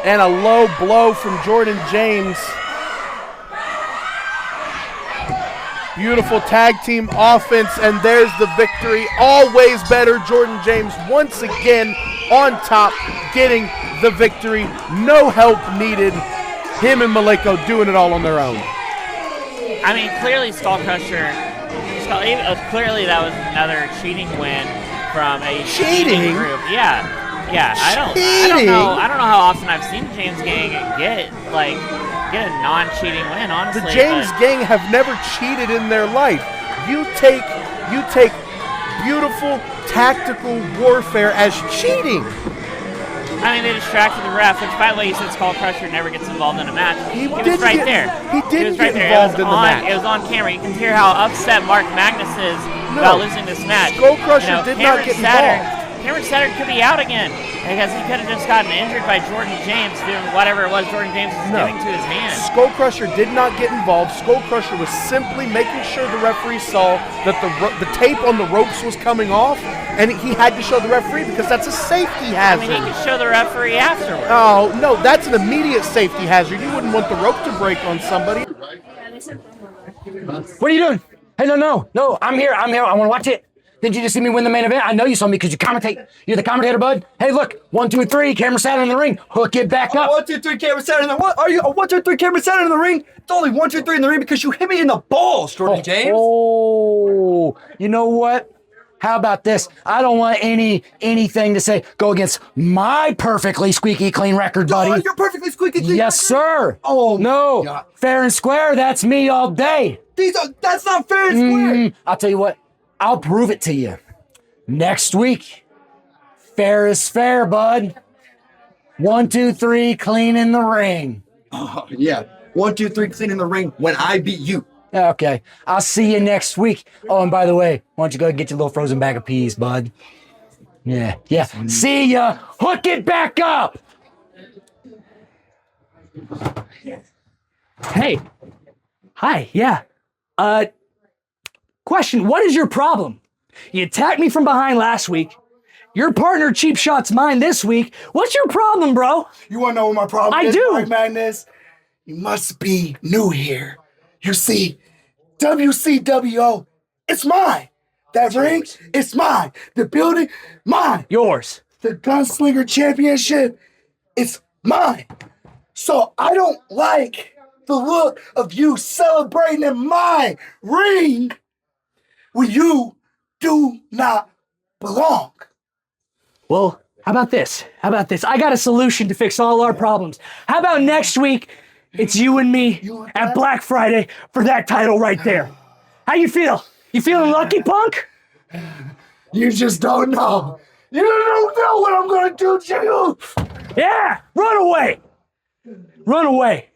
And a low blow from Jordan James. Beautiful tag team offense, and there's the victory. Always better. Jordan James once again on top, getting the victory. No help needed. Him and Malenko doing it all on their own. I mean, clearly Skull Crusher, clearly that was another cheating win from a cheating group. Yeah. I don't know how often I've seen the James Gang get a non-cheating win, honestly. The James Gang have never cheated in their life. You take beautiful tactical warfare as cheating. I mean, they distracted the ref, which, by the way, you said Skull Crusher never gets involved in a match. He was right there. He didn't get involved in the match. It was on camera. You can hear how upset Mark Magnus is about losing this match. Skull Crusher did not get involved. Cameron Saturn could be out again because he could have just gotten injured by Jordan James doing whatever it was Jordan James was doing to his hand. Skull Crusher did not get involved. Skull Crusher was simply making sure the referee saw that the tape on the ropes was coming off, and he had to show the referee because that's a safety hazard. I mean, he could show the referee afterwards. Oh, no, that's an immediate safety hazard. You wouldn't want the rope to break on somebody. What are you doing? Hey, no, I'm here. I want to watch it. Did you just see me win the main event? I know you saw me because you commentate. You're the commentator, bud. Hey, look, 1, 2, 3, Cameron Saturn in the ring. Hook it back up. 1, 2, 3, Cameron Saturn in the what? Are you 1, 2, 3, Cameron Saturn in the ring? It's only 1, 2, 3 in the ring because you hit me in the balls, Jordan James. Oh, you know what? How about this? I don't want anything to say go against my perfectly squeaky clean record, buddy. Oh, you're perfectly squeaky clean. Yes, sir. Oh no, God. Fair and square. That's me all day. That's not fair and square. I'll tell you what. I'll prove it to you. Next week, fair is fair, bud. 1, 2, 3, clean in the ring. Oh, yeah. 1, 2, 3, clean in the ring when I beat you. Okay. I'll see you next week. Oh, and by the way, why don't you go and get your little frozen bag of peas, bud? Yeah. See ya. Hook it back up. Hey. Hi, yeah. Question, what is your problem? You attacked me from behind last week. Your partner cheap shots mine this week. What's your problem, bro? You want to know what my problem is, do. Mark Magnus? You must be new here. You see, WCWO, it's mine. That ring, it's mine. The building, mine. Yours. The Gunslinger Championship, it's mine. So I don't like the look of you celebrating in my ring when you do not belong. Well, how about this? I got a solution to fix all our problems. How about next week, it's you and me at Black Friday for that title right there. How you feel? You feeling lucky, punk? You just don't know. You don't know what I'm gonna do to you. Yeah, run away. Run away.